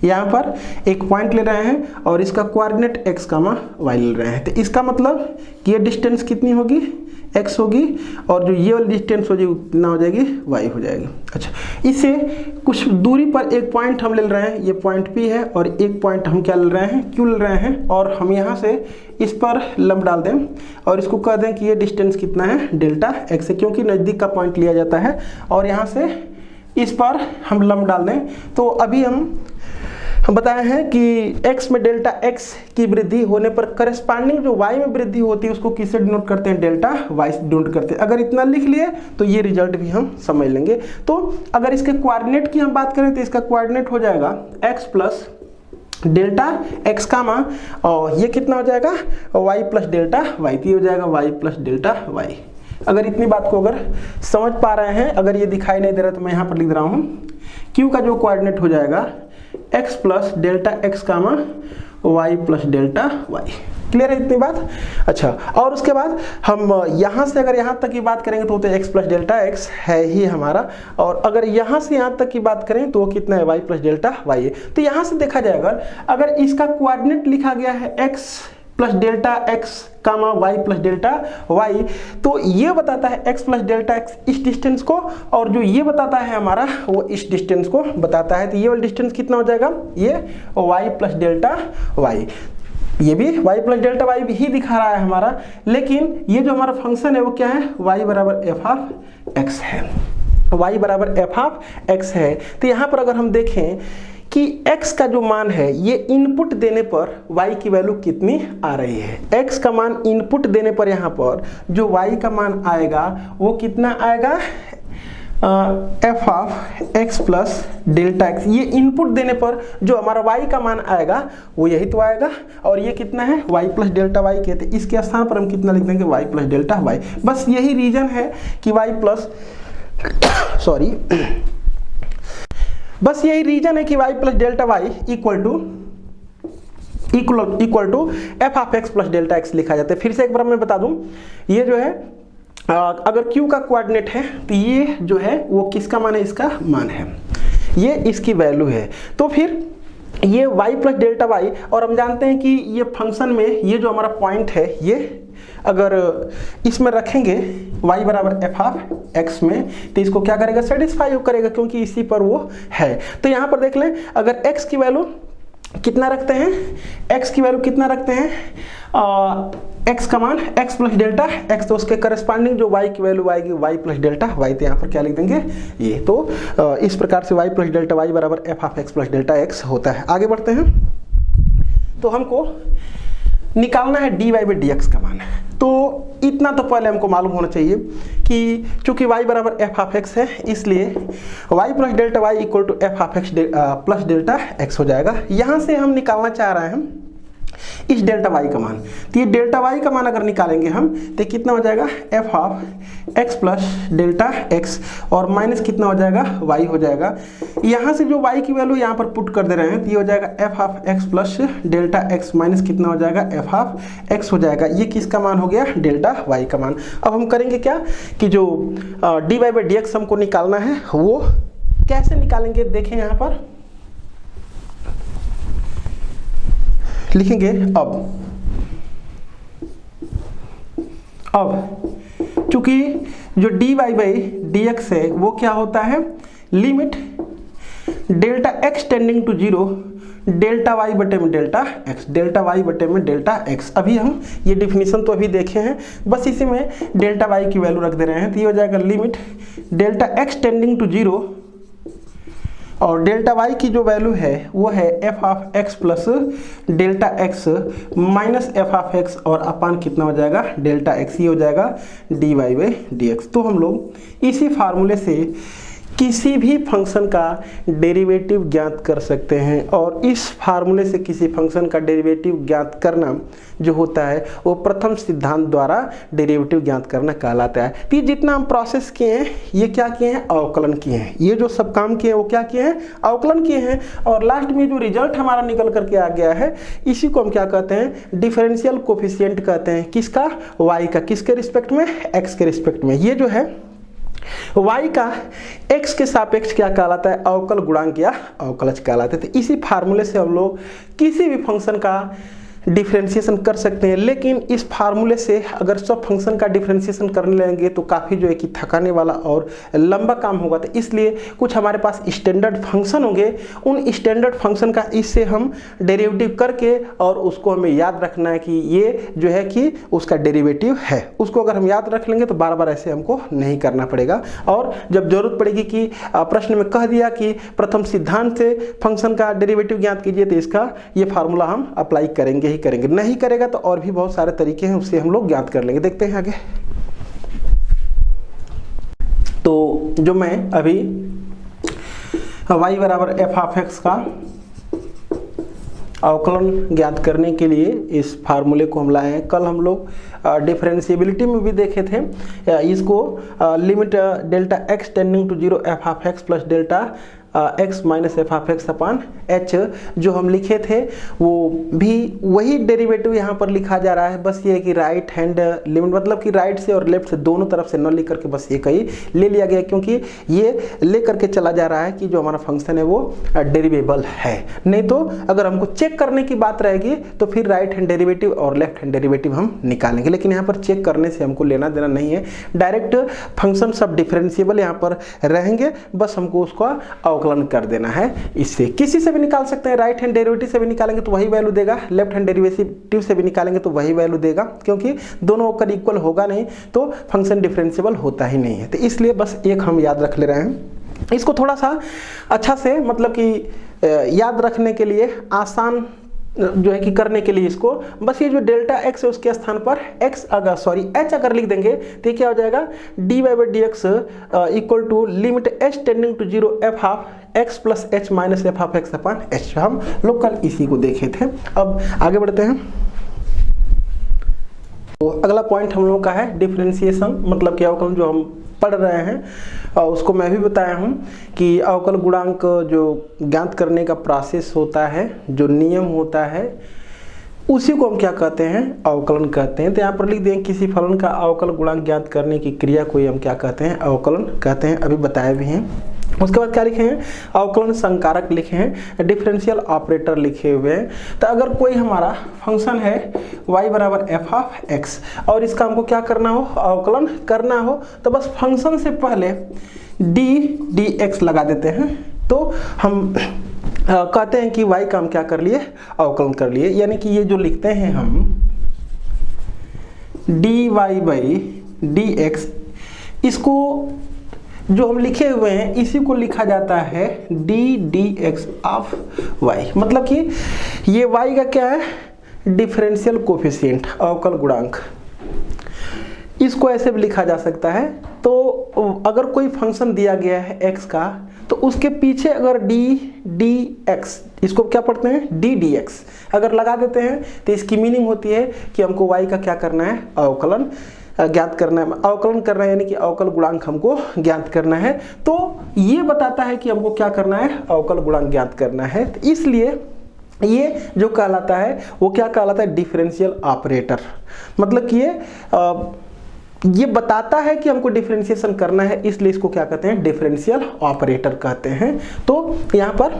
यहाँ पर एक पॉइंट ले रहे हैं और इसका कोऑर्डिनेट x कामा y ले रहे हैं, तो इसका मतलब कि ये डिस्टेंस कितनी होगी, x होगी, और जो ये वाली डिस्टेंस हो जाएगी कितना हो जाएगी, y हो जाएगी। अच्छा, इसे कुछ दूरी पर एक पॉइंट हम ले रहे हैं, ये पॉइंट P है, और एक पॉइंट हम क्या ले रहे हैं, Q ले रहे हैं, और हम यहाँ से इस पर लंब डाल दें और इसको कह दें कि ये डिस्टेंस कितना है, डेल्टा x है, क्योंकि नज़दीक का पॉइंट लिया जाता है। और यहाँ से इस पर हम लंब डाल दें तो अभी हम बताए हैं कि x में डेल्टा x की वृद्धि होने पर करस्पॉन्डिंग जो y में वृद्धि होती है उसको किससे डिनोट करते हैं, डेल्टा y से डिनोट करते हैं। अगर इतना लिख लिए तो ये रिजल्ट भी हम समझ लेंगे। तो अगर इसके कोऑर्डिनेट की हम बात करें तो इसका कोऑर्डिनेट हो जाएगा x प्लस डेल्टा x कामा, और ये कितना हो जाएगा, y प्लस डेल्टा y, तो ये हो जाएगा y प्लस डेल्टा y। अगर इतनी बात को अगर समझ पा रहे हैं, अगर ये दिखाई नहीं दे रहा तो मैं यहाँ पर लिख रहा हूँ q का जो कोऑर्डिनेट हो जाएगा x प्लस डेल्टा x कामा y plus delta y। Clear है इतनी बात। अच्छा, और उसके बाद हम यहाँ से अगर यहाँ तक की बात करेंगे तो x प्लस डेल्टा x है ही हमारा, और अगर यहाँ से यहाँ तक की बात करें तो वो कितना है, y प्लस डेल्टा y है। तो यहाँ से देखा जाएगा अगर इसका कोऑर्डिनेट लिखा गया है x प्लस डेल्टा x कामा y प्लस डेल्टा y, तो ये बताता है x प्लस डेल्टा x इस डिस्टेंस को, और जो ये बताता है हमारा वो इस डिस्टेंस को बताता है। तो ये वाला डिस्टेंस कितना हो जाएगा, ये y प्लस डेल्टा y, ये भी y प्लस डेल्टा y भी ही दिखा रहा है हमारा, लेकिन ये जो हमारा फंक्शन है वो क्या है, y बराबर एफ ऑफ एक्स है, y बराबर एफ ऑफ एक्स है। तो यहाँ पर अगर हम देखें कि x का जो मान है ये इनपुट देने पर y की वैल्यू कितनी आ रही है, x का मान इनपुट देने पर यहाँ पर जो y का मान आएगा वो कितना आएगा, F of x plus delta x. ये इनपुट देने पर जो हमारा y का मान आएगा वो यही तो आएगा, और ये कितना है, y प्लस डेल्टा y कहते हैं। इसके स्थान पर हम कितना लिख देंगे, y प्लस डेल्टा y। बस यही रीजन है कि बस यही रीजन है कि y plus delta y equal to f of x plus delta x लिखा जाता है। फिर से एक बार मैं बता दूं, ये जो है अगर q का कोऑर्डिनेट है तो ये जो है वो किसका मान है, इसका मान है, ये इसकी वैल्यू है। तो फिर ये y प्लस डेल्टा y, और हम जानते हैं कि ये फंक्शन में ये जो हमारा पॉइंट है ये अगर इसमें रखेंगे y बराबर एफ ऑफ एक्स में तो इसको क्या करेगा, सेटिस्फाई करेगा, क्योंकि इसी पर वो है। तो यहाँ पर देख लें अगर x की वैल्यू कितना रखते हैं, x की वैल्यू कितना रखते हैं, x का मान x प्लस डेल्टा x, तो उसके करस्पॉन्डिंग जो y की वैल्यू आएगी y प्लस डेल्टा y, तो यहाँ पर क्या लिख देंगे ये। तो इस प्रकार से y प्लस डेल्टा y बराबर F of x plus delta x होता है। आगे बढ़ते हैं, तो हमको निकालना है dy बाई डी एक्स का मान। तो इतना तो पहले हमको मालूम होना चाहिए कि चूंकि y बराबर एफ ऑफ एक्स है, इसलिए y plus delta y equal to f of x plus delta x हो जाएगा। यहाँ से हम निकालना चाह रहे हैं इस डेल्टा वाई का मान, तो ये डेल्टा वाई का मान अगर निकालेंगे हम तो कितना हो जाएगा F of x plus delta x और माइनस कितना हो जाएगा वाई हो जाएगा। यहाँ से जो वाई की वैल्यू यहाँ पर पुट कर दे रहे हैं तो ये हो जाएगा F of x plus delta x minus कितना हो जाएगा एफ ऑफ एक्स हो जाएगा। ये किसका मान हो गया डेल्टा वाई का मान। अब हम करेंगे क्या कि जो d y by d x हमको निकालना है वो कैसे निकालेंगे, देखें यहाँ पर लिखेंगे। अब चूंकि जो d y by d x है वो क्या होता है, limit delta x tending to zero delta y बटे में डेल्टा एक्स, डेल्टा वाई बटे में डेल्टा एक्स। अभी हम ये डिफिनीशन तो अभी देखे हैं, बस इसी में डेल्टा वाई की वैल्यू रख दे रहे हैं। तो ये हो जाएगा limit delta x tending to zero और डेल्टा वाई की जो वैल्यू है वो है f of x plus delta x minus f of x और अपान कितना हो जाएगा डेल्टा एक्स, ये हो जाएगा d y by d x. तो हम लोग इसी फार्मूले से किसी भी फंक्शन का डेरिवेटिव ज्ञात कर सकते हैं और इस फार्मूले से किसी फंक्शन का डेरिवेटिव ज्ञात करना जो होता है वो प्रथम सिद्धांत द्वारा डेरिवेटिव ज्ञात करना कहलाता है। तो ये जितना हम प्रोसेस किए हैं ये क्या किए हैं, अवकलन किए हैं। ये जो सब काम किए हैं वो क्या किए हैं, अवकलन किए हैं। और लास्ट में जो रिजल्ट हमारा निकल करके आ गया है इसी को हम क्या कहते हैं, डिफरेंशियल कोफिशिएंट कहते हैं। किसका, वाई का। किसके रिस्पेक्ट में, एक्स के रिस्पेक्ट में। ये जो है y का x के सापेक्ष क्या कहलाता है, अवकल गुणांक या अवकलज कहलाते थे। इसी फार्मूले से हम लोग किसी भी फंक्शन का डिफरेंशिएशन कर सकते हैं, लेकिन इस फार्मूले से अगर सब फंक्शन का डिफरेंशिएशन करने लगेंगे तो काफ़ी जो है कि थकाने वाला और लंबा काम होगा। तो इसलिए कुछ हमारे पास स्टैंडर्ड फंक्शन होंगे, उन स्टैंडर्ड फंक्शन का इससे हम डेरिवेटिव करके और उसको हमें याद रखना है कि ये जो है कि उसका डेरिवेटिव है। उसको अगर हम याद रख लेंगे तो बार बार ऐसे हमको नहीं करना पड़ेगा। और जब जरूरत पड़ेगी कि प्रश्न में कह दिया कि प्रथम सिद्धांत से फंक्शन का डेरिवेटिव ज्ञात कीजिए तो इसका ये फार्मूला हम अप्लाई करेंगे करेंगे। नहीं करेगा तो और भी बहुत सारे तरीके हैं, उससे हम लोग ज्ञात कर लेंगे। देखते हैं आगे। तो जो मैं अभी y बराबर एफ ऑफ एक्स का अवकलन ज्ञात करने के लिए इस फार्मूले को हम लाए हैं। कल हम लोग डिफरेंशिएबिलिटी में भी देखे थे इसको, limit delta x tending to zero f of x plus delta x minus f of x upon h जो हम लिखे थे वो भी वही डेरिवेटिव यहाँ पर लिखा जा रहा है। बस ये है कि राइट हैंड लिमिट, मतलब कि राइट से और लेफ्ट से दोनों तरफ से न लिख करके बस एक ही ले लिया गया, क्योंकि ये ले करके चला जा रहा है कि जो हमारा फंक्शन है वो डेरिवेबल है। नहीं तो अगर हमको चेक करने की बात रहेगी तो फिर राइट हैंड डेरिवेटिव और लेफ्ट हैंड डेरिवेटिव हम निकालेंगे, लेकिन यहाँ पर चेक करने से हमको लेना देना नहीं है। डायरेक्ट फंक्शन सब डिफरेंशिएबल यहाँ पर रहेंगे, बस हमको उसका अवकलन कर देना है। इससे किसी से भी निकाल सकते हैं, राइट हैंड डेरिवेटिव से भी निकालेंगे तो वही वैल्यू देगा, लेफ्ट हैंड डेरिवेटिव से भी निकालेंगे तो वही वैल्यू देगा, क्योंकि दोनों का इक्वल होगा नहीं तो फंक्शन डिफरेंशिएबल होता ही नहीं है। तो इसलिए बस एक हम याद रख ले रहे हैं। इसको थोड़ा सा अच्छा से मतलब कि याद रखने के लिए आसान जो है कि करने के लिए इसको बस ये जो डेल्टा एक्स है उसके स्थान पर एक्स अगर एच अगर लिख देंगे तो क्या हो जाएगा, d y by d x equal to limit h tending to zero f of x plus h minus f of x upon h. हम लोग कल इसी को देखे थे। अब आगे बढ़ते हैं। तो अगला पॉइंट हम लोग का है डिफरेंशिएशन, मतलब कि अवकलन जो हम पढ़ रहे हैं और उसको मैं भी बताया हूँ कि अवकल गुणांक जो ज्ञात करने का प्रोसेस होता है, जो नियम होता है, उसी को हम क्या कहते हैं, अवकलन कहते हैं। तो यहाँ पर लिख दें किसी फलन का अवकल गुणांक ज्ञात करने की क्रिया को हम क्या कहते हैं, अवकलन कहते हैं। अभी बताए भी हैं। उसके बाद क्या लिखे हैं, अवकलन संकारक लिखे हैं, डिफरेंशियल ऑपरेटर लिखे हुए हैं। तो अगर कोई हमारा फंक्शन है y बराबर एफ ऑफ एक्स और इसका हमको क्या करना हो, अवकलन करना हो, तो बस फंक्शन से पहले डी एक्स लगा देते हैं। तो हम कहते हैं कि y का हम क्या कर लिए, अवकलन कर लिए। यानी कि ये जो लिखते हैं हम dy बाई डी एक्स, इसको जो हम लिखे हुए हैं इसी को लिखा जाता है डी एक्स ऑफ वाई। मतलब कि ये y का क्या है, डिफरेंशियल कोफिशिएंट, अवकल गुणांक। इसको ऐसे भी लिखा जा सकता है। तो अगर कोई फंक्शन दिया गया है x का, तो उसके पीछे अगर dx, इसको क्या पढ़ते हैं ddx, अगर लगा देते हैं तो इसकी मीनिंग होती है कि हमको y का क्या करना है, अवकलन ज्ञात करना है। अवकलन करना है यानी कि अवकल गुणांक हमको ज्ञात करना है। तो ये बताता है कि हमको क्या करना है, अवकल गुणांक ज्ञात करना है। तो इसलिए ये जो कहलाता है वो क्या कहलाता है, डिफरेंशियल ऑपरेटर। मतलब कि ये बताता है कि हमको डिफरेंशिएशन करना है, इसलिए इसको क्या कहते हैं, डिफरेंशियल ऑपरेटर कहते हैं। तो यहाँ पर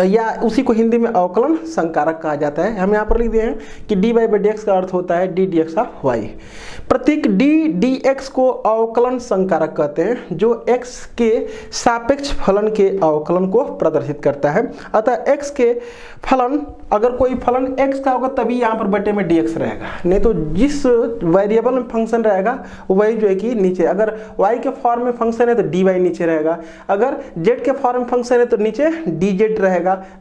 या उसी को हिंदी में अवकलन संकारक कहा जाता है। हम यहाँ पर लिख दिए हैं कि dy बाई dx का अर्थ होता है ddx ऑफ y। प्रतीक dx को अवकलन संकारक कहते हैं, जो x के सापेक्ष फलन के अवकलन को प्रदर्शित करता है। अतः x के फलन, अगर कोई फलन x का होगा तभी यहाँ पर बटे में dx रहेगा, नहीं तो जिस वेरिएबल में फंक्शन रहेगा वही जो है कि नीचे, अगर y के फॉर्म में फंक्शन है तो dy नीचे रहेगा, अगर z के फॉर्म में फंक्शन है तो नीचे dz रहेगा,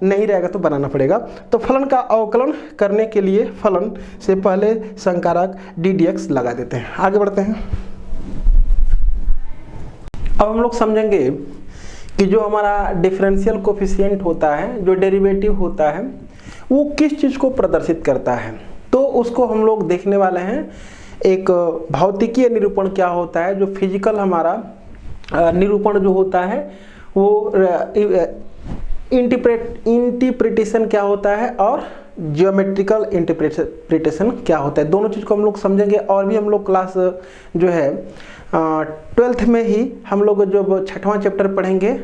नहीं रहेगा तो बनाना पड़ेगा। तो फलन का अवकलन करने के लिए फलन से पहले संकारक ddx लगा देते हैं। आगे बढ़ते हैं। अब हम लोग समझेंगे कि जो हमारा डिफरेंशियल कोफिशिएंट होता है, जो डेरिवेटिव होता है, वो किस चीज को प्रदर्शित करता है। तो उसको हम लोग देखने वाले हैं। एक भौतिकीय निरूपण क्या होता है, जो फिजिकल हमारा निरूपण जो होता है वो इंटरप्रिटेशन क्या होता है, और जियोमेट्रिकल इंटरप्रिटेशन क्या होता है। दोनों चीज़ को हम लोग समझेंगे। और भी हम लोग क्लास जो है 12th में ही हम लोग जब छठवां चैप्टर पढ़ेंगे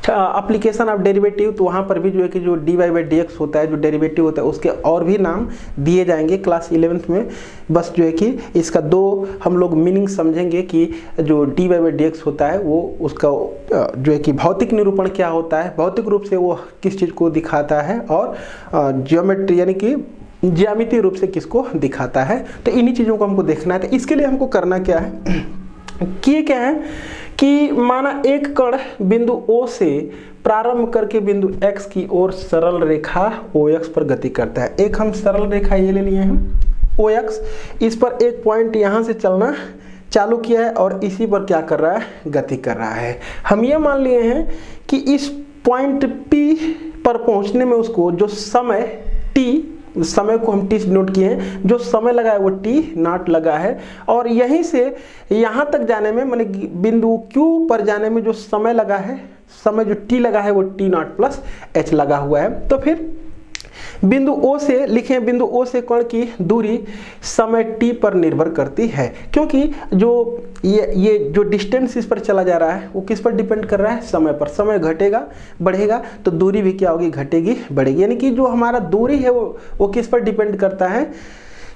एप्लीकेशन ऑफ डेरिवेटिव, तो वहाँ पर भी जो है कि जो dy बाई dx होता है, जो डेरिवेटिव होता है, उसके और भी नाम दिए जाएंगे क्लास 11th में। बस जो है कि इसका दो हम लोग मीनिंग समझेंगे कि जो dy बाई dx होता है वो उसका जो है कि भौतिक निरूपण क्या होता है, भौतिक रूप से वो किस चीज़ को दिखाता है, और जियोमेट्री यानी कि ज्यामितीय रूप से किसको दिखाता है। तो इन्हीं चीज़ों को हमको देखना है। तो इसके लिए हमको करना क्या है कि क्या है कि माना एक कण बिंदु O से प्रारंभ करके बिंदु X की ओर सरल रेखा OX पर गति करता है। एक हम सरल रेखा ये ले लिए हैं OX, इस पर एक पॉइंट यहाँ से चलना चालू किया है और इसी पर क्या कर रहा है, गति कर रहा है। हम ये मान लिए हैं कि इस पॉइंट P पर पहुँचने में उसको जो समय T, समय को हम टी नोट किए हैं, जो समय लगा है वो टी नॉट लगा है, और यहीं से यहाँ तक जाने में माने बिंदु Q पर जाने में जो समय लगा है, समय जो टी लगा है वो टी नॉट प्लस एच लगा हुआ है। तो फिर बिंदु O से लिखें, बिंदु O से कण की दूरी समय t पर निर्भर करती है, क्योंकि जो ये जो डिस्टेंस इस पर चला जा रहा है वो किस पर डिपेंड कर रहा है, समय पर। समय घटेगा बढ़ेगा तो दूरी भी क्या होगी, घटेगी बढ़ेगी। यानी कि जो हमारा दूरी है वो किस पर डिपेंड करता है,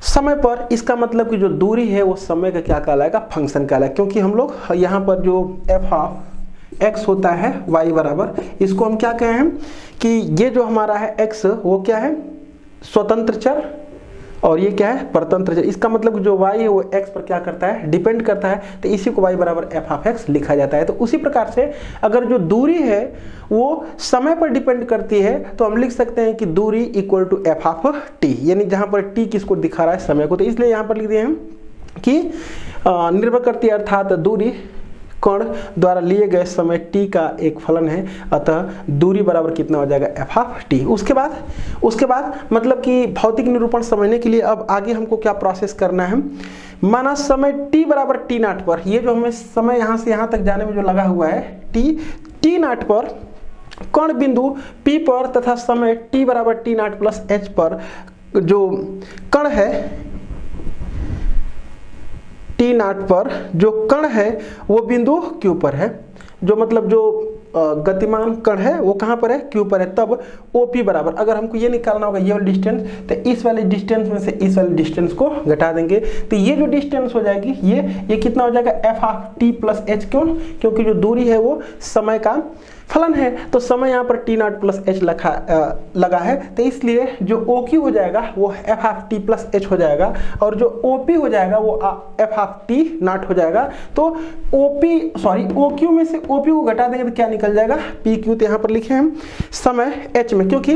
समय पर। इसका मतलब कि जो दूरी है वो समय का क्या कहलाएगा, फंक्शन कहलाएगा। क्योंकि हम लोग यहाँ पर जो f ऑफ x होता है y बराबर, इसको हम क्या कहें हैं कि ये जो हमारा है x वो क्या है, स्वतंत्र चर, और ये क्या है, परतंत्र चर। इसका मतलब जो y है वो x पर क्या करता है, डिपेंड करता है। तो इसी को y बराबर f ऑफ x लिखा जाता है। तो उसी प्रकार से अगर जो दूरी है वो समय पर डिपेंड करती है तो हम लिख सकते हैं कि दूरी equal to f of t, यानी जहाँ पर t किसको दिखा रहा है, समय को। तो इसलिए यहाँ पर लिख दिए हम कि निर्भर करती है, अर्थात दूरी कण द्वारा लिए गए समय t का एक फलन है, अतः दूरी बराबर कितना हो जाएगा, f ऑफ t। उसके बाद मतलब कि भौतिक निरूपण समझने के लिए अब आगे हमको क्या प्रोसेस करना है। माना समय t बराबर t नॉट पर, ये जो हमें समय यहाँ से यहाँ तक जाने में जो लगा हुआ है t नॉट पर, कण बिंदु P पर तथा समय t बराबर t नॉट प्लस h पर जो कण है, टी नॉट पर जो कण है वो बिंदु Q पर है। जो मतलब जो गतिमान कण है वो कहाँ पर है, Q पर है। तब OP बराबर, अगर हमको ये निकालना होगा ये वाली डिस्टेंस, तो इस वाले डिस्टेंस में से इस वाले डिस्टेंस को घटा देंगे, तो ये जो डिस्टेंस हो जाएगी ये कितना हो जाएगा, f of t plus h। क्यों, क्योंकि जो दूरी है वो समय का फलन है, तो समय यहाँ पर t नॉट प्लस h लगा है, तो इसलिए जो OQ हो जाएगा वो f of t plus h हो जाएगा, और जो OP हो जाएगा वो f ऑफ t नॉट हो जाएगा। तो OQ में से OP को घटा देंगे तो क्या निकल जाएगा, PQ। तो यहाँ पर लिखे हम समय h में, क्योंकि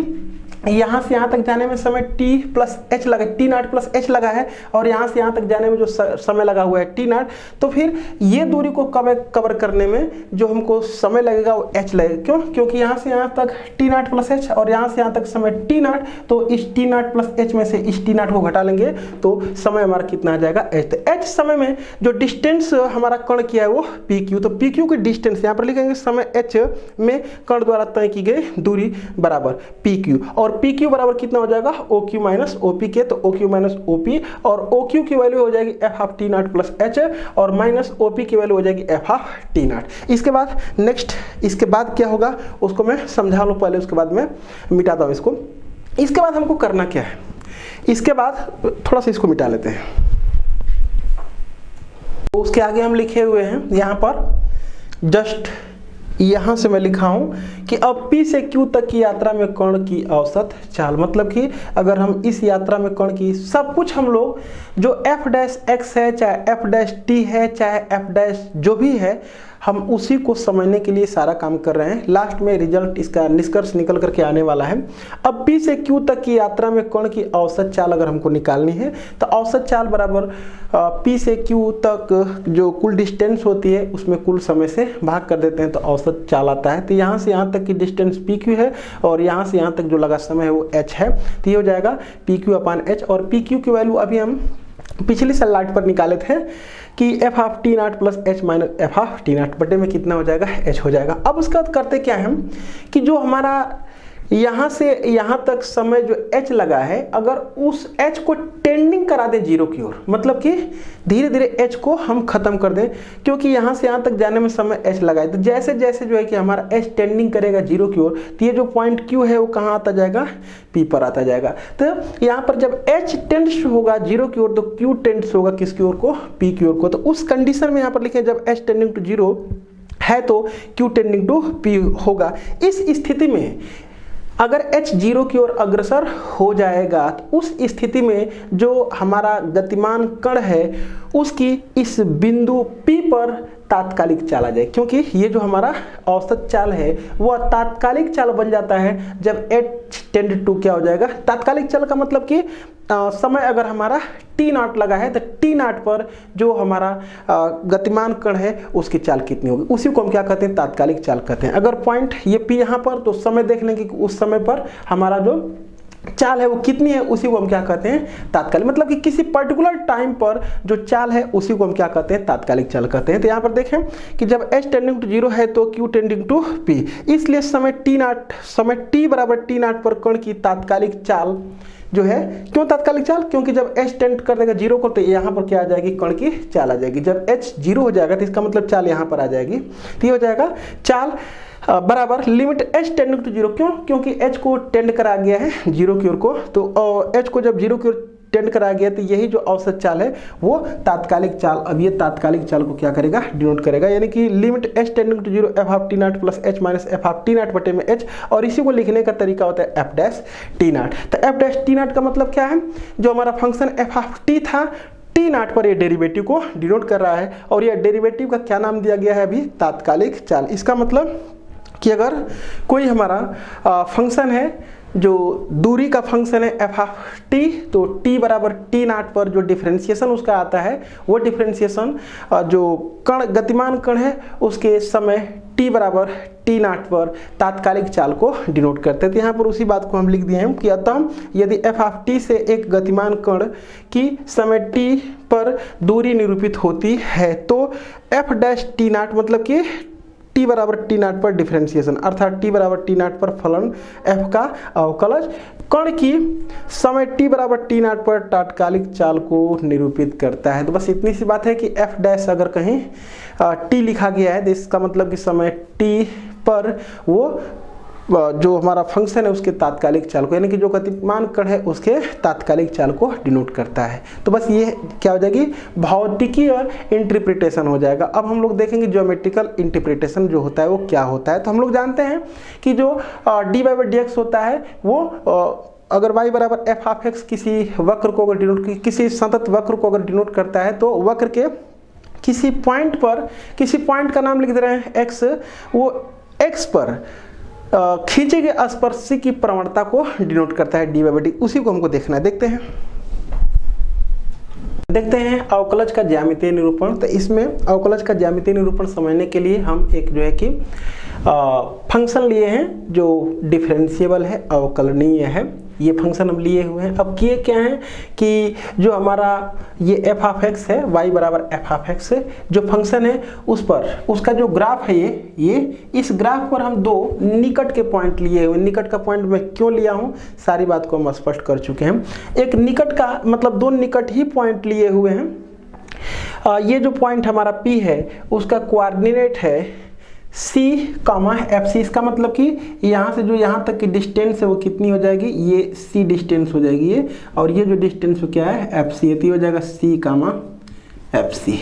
यहाँ से यहाँ तक जाने में समय t प्लस एच लगा, टी नॉट प्लस एच लगा है, और यहाँ से यहाँ तक जाने में जो समय लगा हुआ है टी नॉट, तो फिर ये दूरी को कवर करने में जो हमको समय लगेगा वो h लगेगा। क्यों? क्योंकि यहाँ से यहाँ तक टी नॉट प्लस एच और यहाँ से यहाँ तक समय टी नॉट, तो इस टी नॉट प्लस एच में से इस टी नॉट को घटा लेंगे तो समय हमारा कितना आ जाएगा h। तो h समय में जो डिस्टेंस हमारा कण किया है वो पी क्यू, तो पी क्यू की डिस्टेंस यहाँ पर लिखेंगे समय h में कण द्वारा तय की गई दूरी बराबर पी क्यू, और पी क्यू बराबर कितना हो जाएगा o q minus o p के, तो o q minus o p, और ओ क्यू की वैल्यू हो जाएगी f of t not plus h, और माइनस ओ पी की वैल्यू हो जाएगी एफ ऑफ टी नॉट। इसके बाद नेक्स्ट, इसके बाद क्या होगा उसको मैं समझा लूँ पहले, उसके बाद मैं मिटाता हूँ इसको। इसके बाद हमको करना क्या है, इसके बाद थोड़ा सा इसको मिटा लेते हैं। तो उसके आगे हम लिखे हुए हैं यहाँ पर, जस्ट यहाँ से मैं लिखा हूं कि अब P से Q तक की यात्रा में कण की औसत चाल, मतलब कि अगर हम इस यात्रा में कण की सब कुछ हम लोग जो f डैश x है, चाहे f डैश t है, चाहे f डैश जो भी है, हम उसी को समझने के लिए सारा काम कर रहे हैं। लास्ट में रिजल्ट इसका निष्कर्ष निकल करके आने वाला है। अब P से Q तक की यात्रा में कण की औसत चाल अगर हमको निकालनी है तो औसत चाल बराबर P से Q तक जो कुल डिस्टेंस होती है उसमें कुल समय से भाग कर देते हैं तो औसत चाल आता है। तो यहाँ से यहाँ तक की डिस्टेंस PQ है और यहाँ से यहाँ तक जो लगा समय है वो h है, तो ये हो जाएगा PQ अपान h, और PQ की वैल्यू अभी हम पिछली स्लाइड पर निकाले थे कि F of t not plus h minus f of t not बटे में कितना हो जाएगा, एच हो जाएगा। अब उसके बाद करते क्या है हम कि जो हमारा यहाँ से यहाँ तक समय जो h लगा है, अगर उस h को टेंडिंग करा दें जीरो की ओर, मतलब कि धीरे धीरे h को हम खत्म कर दें, क्योंकि यहाँ से यहाँ तक जाने में समय h लगा है, तो जैसे जैसे जो है कि हमारा h टेंडिंग करेगा जीरो की ओर, तो ये जो पॉइंट q है वो कहाँ आता जाएगा, p पर आता जाएगा। तो यहाँ पर जब h टेंड्स होगा जीरो की ओर तो q टेंड्स होगा किसकी ओर को, p की ओर को। तो उस कंडीशन में यहाँ पर लिखे जब h टेंडिंग टू जीरो है तो q टेंडिंग टू p होगा। इस स्थिति में अगर h जीरो की ओर अग्रसर हो जाएगा तो उस स्थिति में जो हमारा गतिमान कण है उसकी इस बिंदु P पर तात्कालिक चाल आ जाए, क्योंकि ये जो हमारा औसत चाल है वह तात्कालिक चाल बन जाता है जब h टेंड टू क्या हो जाएगा, तात्कालिक चाल का मतलब कि समय अगर हमारा टी नॉट लगा है तो टी नॉट पर जो हमारा गतिमान कण है उसकी चाल कितनी होगी, उसी को हम क्या कहते हैं, तात्कालिक चाल कहते हैं। अगर पॉइंट ये पी यहाँ पर, तो समय देख लेंगे कि उस समय पर हमारा जो चाल है वो कितनी है, उसी को हम क्या कहते हैं, तात्कालिक। मतलब कि किसी पर्टिकुलर टाइम पर जो चाल है उसी को हम क्या कहते हैं, तात्कालिक चाल कहते हैं। तो यहाँ पर देखें कि जब h टेंडिंग टू जीरो है तो q टेंडिंग टू p, इसलिए समय t नॉट, समय t बराबर t नॉट पर कण की तात्कालिक चाल जो है, क्यों तात्कालिक चाल, क्योंकि जब h टेंड कर देगा जीरो को तो यहाँ पर क्या आ जाएगी, कण की चाल आ जाएगी। जब h जीरो हो जाएगा तो इसका मतलब चाल यहाँ पर आ जाएगी, तो ये हो जाएगा चाल बराबर limit h tending to zero. क्यों? क्योंकि h को टेंड करा गया है जीरो की ओर को, तो h को जब जीरो की ओर टेंड करा गया तो यही जो औसत चाल है वो तात्कालिक चाल, अब ये तात्कालिक चाल को क्या करेगा, डिनोट करेगा, यानी कि limit h tending to zero f of t not plus h minus f of t not बटे में h, और इसी को लिखने का तरीका होता है एफ डैश टी नॉट। तो एफ डैश टी नॉट का मतलब क्या है, जो हमारा फंक्शन एफ ऑफ टी था टी नॉट पर ये डेरिवेटिव को डिनोट कर रहा है, और यह डेरिवेटिव का क्या नाम दिया गया है अभी, तात्कालिक चाल। इसका मतलब कि अगर कोई हमारा फंक्शन है जो दूरी का फंक्शन है एफ ऑफ टी, तो टी बराबर टी नॉट पर जो डिफरेंशिएशन उसका आता है वो डिफरेंशिएशन जो कण गतिमान कण है उसके समय टी बराबर टी नॉट पर तात्कालिक चाल को डिनोट करते हैं। तो यहाँ पर उसी बात को हम लिख दिए हैं कि अतः यदि एफ ऑफ टी से एक गतिमान कण की समय टी पर दूरी निरूपित होती है तो एफ डैश टी नॉट, मतलब कि टी बराबर टी नॉट पर डिफरेंशिएशन, अर्थात टी बराबर टी नॉट पर फलन एफ का अवकलज कण की समय टी बराबर टी नॉट पर तात्कालिक चाल को निरूपित करता है। तो बस इतनी सी बात है कि एफ डैश अगर कहीं टी लिखा गया है तो इसका मतलब कि समय टी पर वो जो हमारा फंक्शन है उसके तात्कालिक चाल को, यानी कि जो गतिमान कण है उसके तात्कालिक चाल को डिनोट करता है। तो बस ये क्या हो जाएगी, भौतिकीय इंटरप्रिटेशन हो जाएगा। अब हम लोग देखेंगे ज्योमेट्रिकल इंटरप्रिटेशन जो होता है वो क्या होता है। तो हम लोग जानते हैं कि जो डी बाई डी एक्स होता है वो अगर y बराबर एफ ऑफ एक्स किसी वक्र को अगर डिनोट, किसी संतत वक्र को अगर डिनोट करता है तो वक्र के किसी पॉइंट पर, किसी पॉइंट का नाम लिख दे रहे हैं x, वो x पर खींचे गए स्पर्शी की प्रवणता को डिनोट करता है डी/dt। उसी को हमको देखना है। देखते हैं अवकलज का ज्यामितीय निरूपण। तो इसमें अवकलज का ज्यामितीय निरूपण समझने के लिए हम एक जो है कि फंक्शन लिए हैं जो डिफरेंशिएबल है, अवकलनीय है। ये फंक्शन हम लिए हुए हैं। अब किए क्या है कि जो हमारा ये f(x) है, y बराबर f(x) जो फंक्शन है उस पर उसका जो ग्राफ है ये इस ग्राफ पर हम दो निकट के पॉइंट लिए हुए। निकट का पॉइंट मैं क्यों लिया हूँ सारी बात को हम स्पष्ट कर चुके हैं। एक निकट का मतलब दो निकट ही पॉइंट लिए हुए हैं। ये जो पॉइंट हमारा P है उसका कोऑर्डिनेट है C, FC। इसका मतलब कि यहाँ से जो यहाँ तक की डिस्टेंस है वो कितनी हो जाएगी, ये C डिस्टेंस हो जाएगी ये, और ये जो डिस्टेंस क्या है FC है, तो ये हो जाएगा C, FC।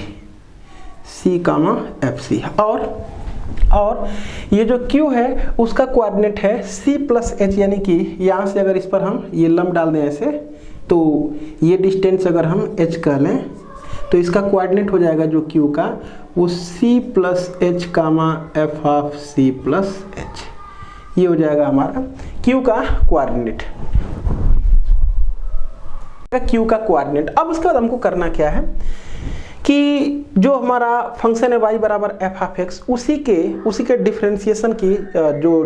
और ये जो Q है उसका कोऑर्डिनेट है C+H, यानी कि यहाँ से अगर इस पर हम ये लंब डाल दें ऐसे, तो ये डिस्टेंस अगर हम H कर लें तो इसका कोऑर्डिनेट हो जाएगा जो Q का वो C+H, f(c+h)। ये हो जाएगा हमारा Q का कोऑर्डिनेट। अब उसके बाद हमको करना क्या है कि जो हमारा फंक्शन है y बराबर f(x) उसी के डिफरेंशिएशन की जो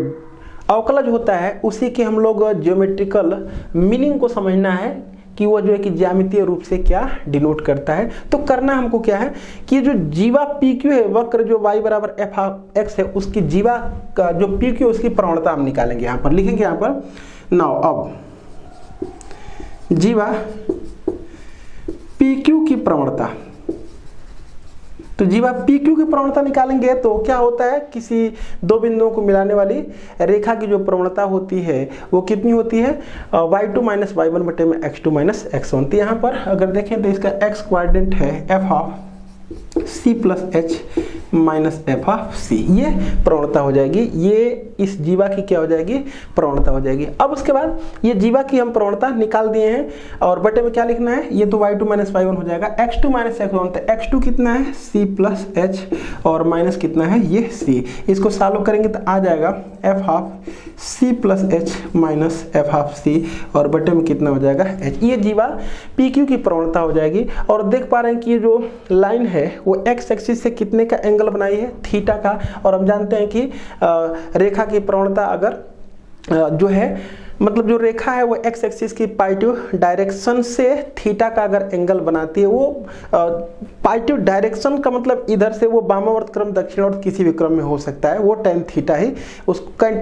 अवकलज होता है उसी के हम लोग ज्योमेट्रिकल मीनिंग को समझना है कि वो जो है कि ज्यामितीय रूप से क्या डिनोट करता है। तो करना हमको क्या है कि जो जीवा PQ है, वक्र जो y बराबर f(x) है उसकी जीवा का जो PQ उसकी प्रवणता हम निकालेंगे। यहाँ पर लिखेंगे, यहाँ पर नाउ अब जीवा PQ की प्रवणता। तो जीवा PQ की प्रवणता निकालेंगे तो क्या होता है, किसी दो बिंदुओं को मिलाने वाली रेखा की जो प्रवणता होती है वो कितनी होती है, y2 - y1 बटे में x2 - x1। तो यहाँ पर अगर देखें तो इसका x कोऑर्डिनेट है f(c+h) -f(c). ये प्रवणता हो जाएगी, ये इस जीवा की क्या हो जाएगी, प्रवणता हो जाएगी। अब उसके बाद ये जीवा की हम प्रवणता निकाल दिए हैं और बटे में क्या लिखना है, ये तो y2 - y1 हो जाएगा, x2 - x1। तो x2 कितना है c+h और माइनस कितना है ये c। इसको सॉल्व करेंगे तो आ जाएगा f(c+h) -f(c) और बटे में कितना हो जाएगा h। ये जीवा PQ की प्रवणता हो जाएगी। और देख पा रहे हैं कि ये जो लाइन है वो x एक्सिस से कितने का एंगल बनाई है, थीटा का। और हम जानते हैं कि रेखा की प्रवणता अगर जो है मतलब जो रेखा है वो x एक्सिस की पॉजिटिव डायरेक्शन से थीटा का अगर एंगल बनाती है, वो पॉजिटिव डायरेक्शन का मतलब इधर से वो वामावर्त क्रम, दक्षिणावर्त किसी भी क्रम में हो सकता है, वो tan थीटा ही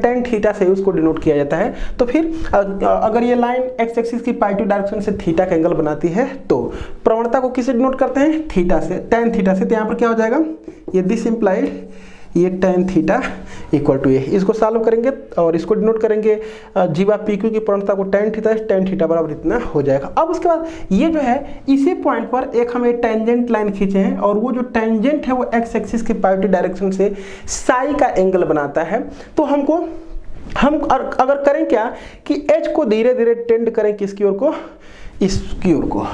tan थीटा से उसको डिनोट किया जाता है। तो फिर अगर ये लाइन x एक्सिस की पॉजिटिव डायरेक्शन से थीटा का एंगल बनाती है तो प्रवणता को किससे डिनोट करते हैं, थीटा से, tan थीटा से। तो यहाँ पर क्या हो जाएगा, ये दिस इम्प्लाइड ये tan थीटा इक्वल टू ये। इसको सॉल्व करेंगे और इसको डिनोट करेंगे जीवा PQ की प्रवणता को tan थीटा बराबर इतना हो जाएगा। अब उसके बाद ये जो है इसी पॉइंट पर एक हम एक टेंजेंट लाइन खींचे हैं और वो जो टेंजेंट है वो x एक्सिस की पॉजिटिव डायरेक्शन से साई का एंगल बनाता है। तो हम अगर करें क्या कि h को धीरे धीरे टेंड करें किसकी ओर को, इसकी ओर को।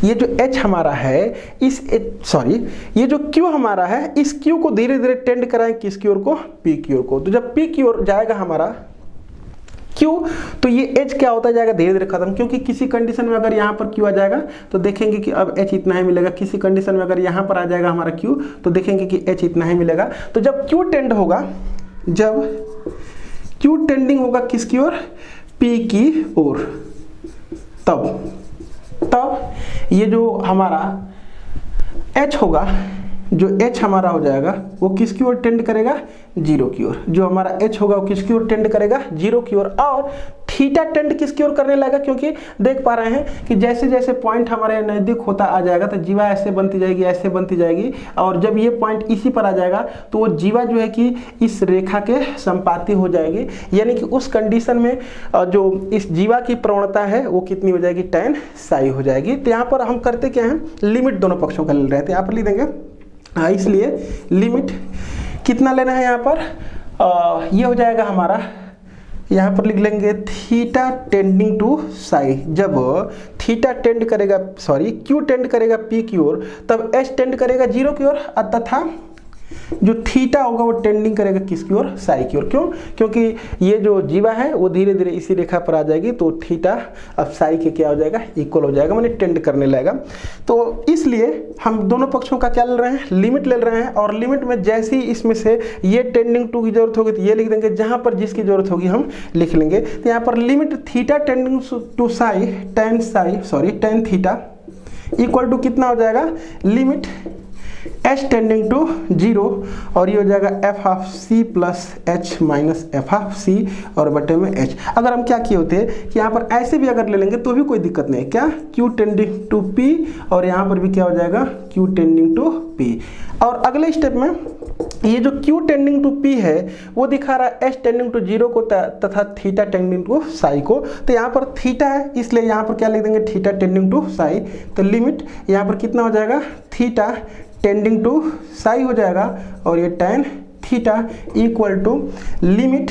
ये जो h हमारा है ये जो q हमारा है इस q को धीरे धीरे टेंड कराएं किसकी ओर को, p की ओर को। तो जब p की ओर जाएगा हमारा q तो ये h क्या होता जाएगा, धीरे धीरे खत्म। क्योंकि किसी कंडीशन में अगर यहाँ पर q आ जाएगा तो देखेंगे कि अब h इतना ही मिलेगा। किसी कंडीशन में अगर यहाँ पर आ जाएगा हमारा q तो देखेंगे कि h इतना ही मिलेगा। तो जब q टेंड होगा, जब q टेंडिंग होगा किसकी ओर, p की ओर, तब ये जो हमारा h होगा, जो h हमारा हो जाएगा वो किसकी ओर टेंड करेगा, जीरो की ओर। जो हमारा h होगा वो किसकी ओर टेंड करेगा, जीरो की ओर। और थीटा टेंड किसकी ओर करने लगेगा, क्योंकि देख पा रहे हैं कि जैसे जैसे पॉइंट हमारे नज़दीक होता आ जाएगा तो जीवा ऐसे बनती जाएगी, ऐसे बनती जाएगी। और जब ये पॉइंट इसी पर आ जाएगा तो वो जीवा जो है कि इस रेखा के संपाती हो जाएगी। यानी कि उस कंडीशन में जो इस जीवा की प्रवणता है वो कितनी हो जाएगी, tan साई हो जाएगी। तो यहाँ पर हम करते क्या हैं, लिमिट दोनों पक्षों का ले रहे थे, यहाँ पर लिख देंगे। इसलिए लिमिट कितना लेना है यहाँ पर, ये हो जाएगा हमारा, यहाँ पर लिख लेंगे थीटा टेंडिंग टू साई। जब थीटा टेंड करेगा, क्यू टेंड करेगा p की ओर, तब h टेंड करेगा जीरो की ओर, तथा जो थीटा होगा वो टेंडिंग करेगा किसकी ओर, साई की ओर। क्यों? क्योंकि ये जो जीवा है वो धीरे धीरे इसी रेखा पर आ जाएगी, तो थीटा अब साई के क्या हो जाएगा, इक्वल हो जाएगा, माने टेंड करने लगेगा। तो इसलिए हम दोनों पक्षों का क्या ले रहे हैं, लिमिट ले रहे हैं, और लिमिट में जैसे ही इसमें से ये टेंडिंग टू की जरूरत होगी तो ये लिख देंगे, जहां पर जिसकी जरूरत होगी हम लिख लेंगे। तो यहाँ पर limit theta tending to psi tan theta equal to कितना हो जाएगा, लिमिट h टेंडिंग टू 0, और ये हो जाएगा F of c plus h minus f of c और बटे में h। अगर हम क्या किए होते कि यहाँ पर ऐसे भी अगर ले लेंगे तो भी कोई दिक्कत नहीं है, क्या, q टेंडिंग टू p, और यहाँ पर भी क्या हो जाएगा, q टेंडिंग टू p। और अगले स्टेप में ये जो q टेंडिंग टू p है वो दिखा रहा है h टेंडिंग टू 0 को तथा थीटा टेंडिंग टू साई को। तो यहाँ पर थीटा है इसलिए यहाँ पर क्या लिख देंगे, थीटा टेंडिंग टू साई। तो लिमिट यहाँ पर कितना हो जाएगा, थीटा टेंडिंग टू साई हो जाएगा, और ये tan theta equal to limit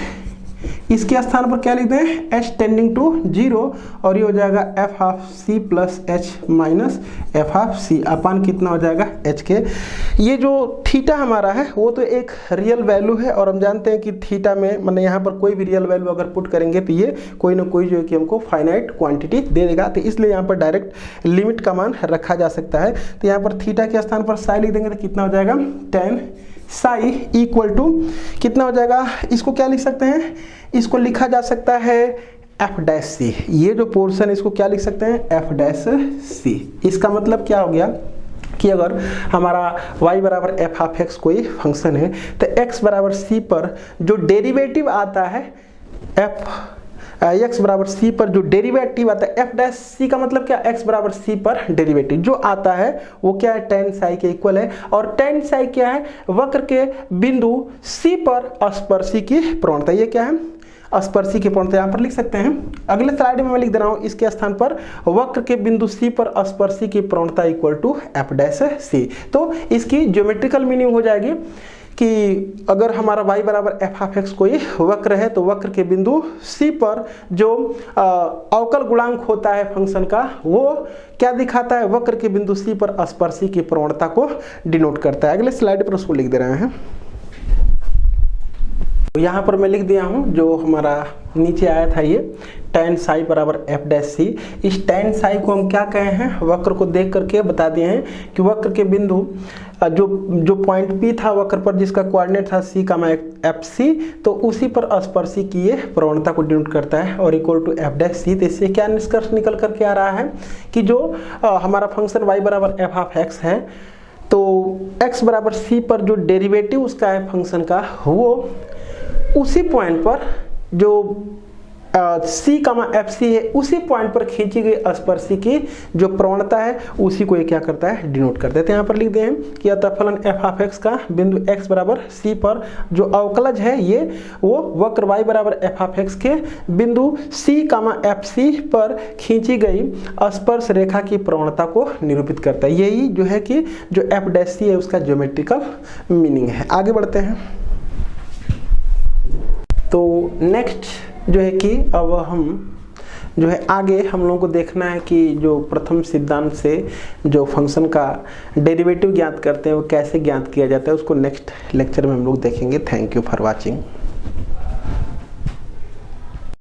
इसके स्थान पर क्या लिख दें, h टेंडिंग टू 0, और ये हो जाएगा F of c plus h minus f of c अपान कितना हो जाएगा, h के। ये जो थीटा हमारा है वो तो एक रियल वैल्यू है, और हम जानते हैं कि थीटा में मतलब यहाँ पर कोई भी रियल वैल्यू अगर पुट करेंगे तो ये कोई ना कोई जो है कि हमको फाइनाइट क्वांटिटी दे देगा, तो इसलिए यहाँ पर डायरेक्ट लिमिट का मान रखा जा सकता है। तो यहाँ पर थीटा के स्थान पर साई लिख देंगे तो कितना हो जाएगा, टेन साई इक्वल टू कितना हो जाएगा, इसको क्या लिख सकते हैं, इसको लिखा जा सकता है एफ डैश सी। ये जो पोर्शन है इसको क्या लिख सकते हैं, एफ डैश सी। इसका मतलब क्या हो गया कि अगर हमारा y बराबर एफ ऑफ एक्स कोई फंक्शन है तो x बराबर c पर जो डेरिवेटिव आता है x बराबर c पर जो डेरिवेटिव आता है एफ डैश सी का मतलब क्या, x बराबर c पर डेरिवेटिव जो आता है वो क्या है, टेन साई के इक्वल है। और टेन साई क्या है, वक्र के बिंदु c पर स्पर्शी की प्रवणता। ये क्या है, स्पर्शी की प्रवणता यहाँ पर लिख सकते हैं। अगले स्लाइड में मैं लिख दे रहा हूँ इसके स्थान पर वक्र के बिंदु C पर स्पर्शी की प्रवणता equal to F dash C. तो इसकी ज्योमेट्रिकल मीनिंग हो जाएगी कि अगर हमारा y बराबर एफ ऑफ एक्स कोई वक्र है तो वक्र के बिंदु C पर जो अवकल गुणांक होता है फंक्शन का वो क्या दिखाता है, वक्र के बिंदु C पर स्पर्शी की प्रवणता को डिनोट करता है। अगले स्लाइड पर उसको लिख दे रहे हैं। यहाँ पर मैं लिख दिया हूँ जो हमारा नीचे आया था, ये टेन साई बराबर एफ डैश सी। इस टेन साई को हम क्या कहे हैं, वक्र को देख करके बता दिए हैं कि वक्र के बिंदु जो पॉइंट P था वक्र पर जिसका कोऑर्डिनेट था C का एफ सी, तो उसी पर स्पर्शी की ये प्रवणता को डिनोट करता है और equal to F dash C. तो इससे क्या निष्कर्ष निकल करके आ रहा है कि जो हमारा फंक्शन y बराबर एफ ऑफ एक्स है तो x बराबर c पर जो डेरिवेटिव उसका है फंक्शन का वो उसी पॉइंट पर जो C एफ सी है उसी पॉइंट पर खींची गई स्पर्शी की जो प्रवणता है उसी को ये क्या करता है, डिनोट करता है। तो यहाँ पर लिख दें कि अतः फलन एफ ऑफ एक्स का बिंदु x बराबर C पर जो अवकलज है ये वो वक्र y बराबर एफ ऑफ एक्स के बिंदु C एफ सी पर खींची गई स्पर्श रेखा की प्रवणता को निरूपित करता है। यही जो है कि जो एफ डैश सी है उसका ज्योमेट्रिकल मीनिंग है। आगे बढ़ते हैं। तो नेक्स्ट जो है कि अब हम जो है आगे हम लोगों को देखना है कि जो प्रथम सिद्धांत से जो फंक्शन का डेरिवेटिव ज्ञात करते हैं वो कैसे ज्ञात किया जाता है, उसको नेक्स्ट लेक्चर में हम लोग देखेंगे। Thank you for watching.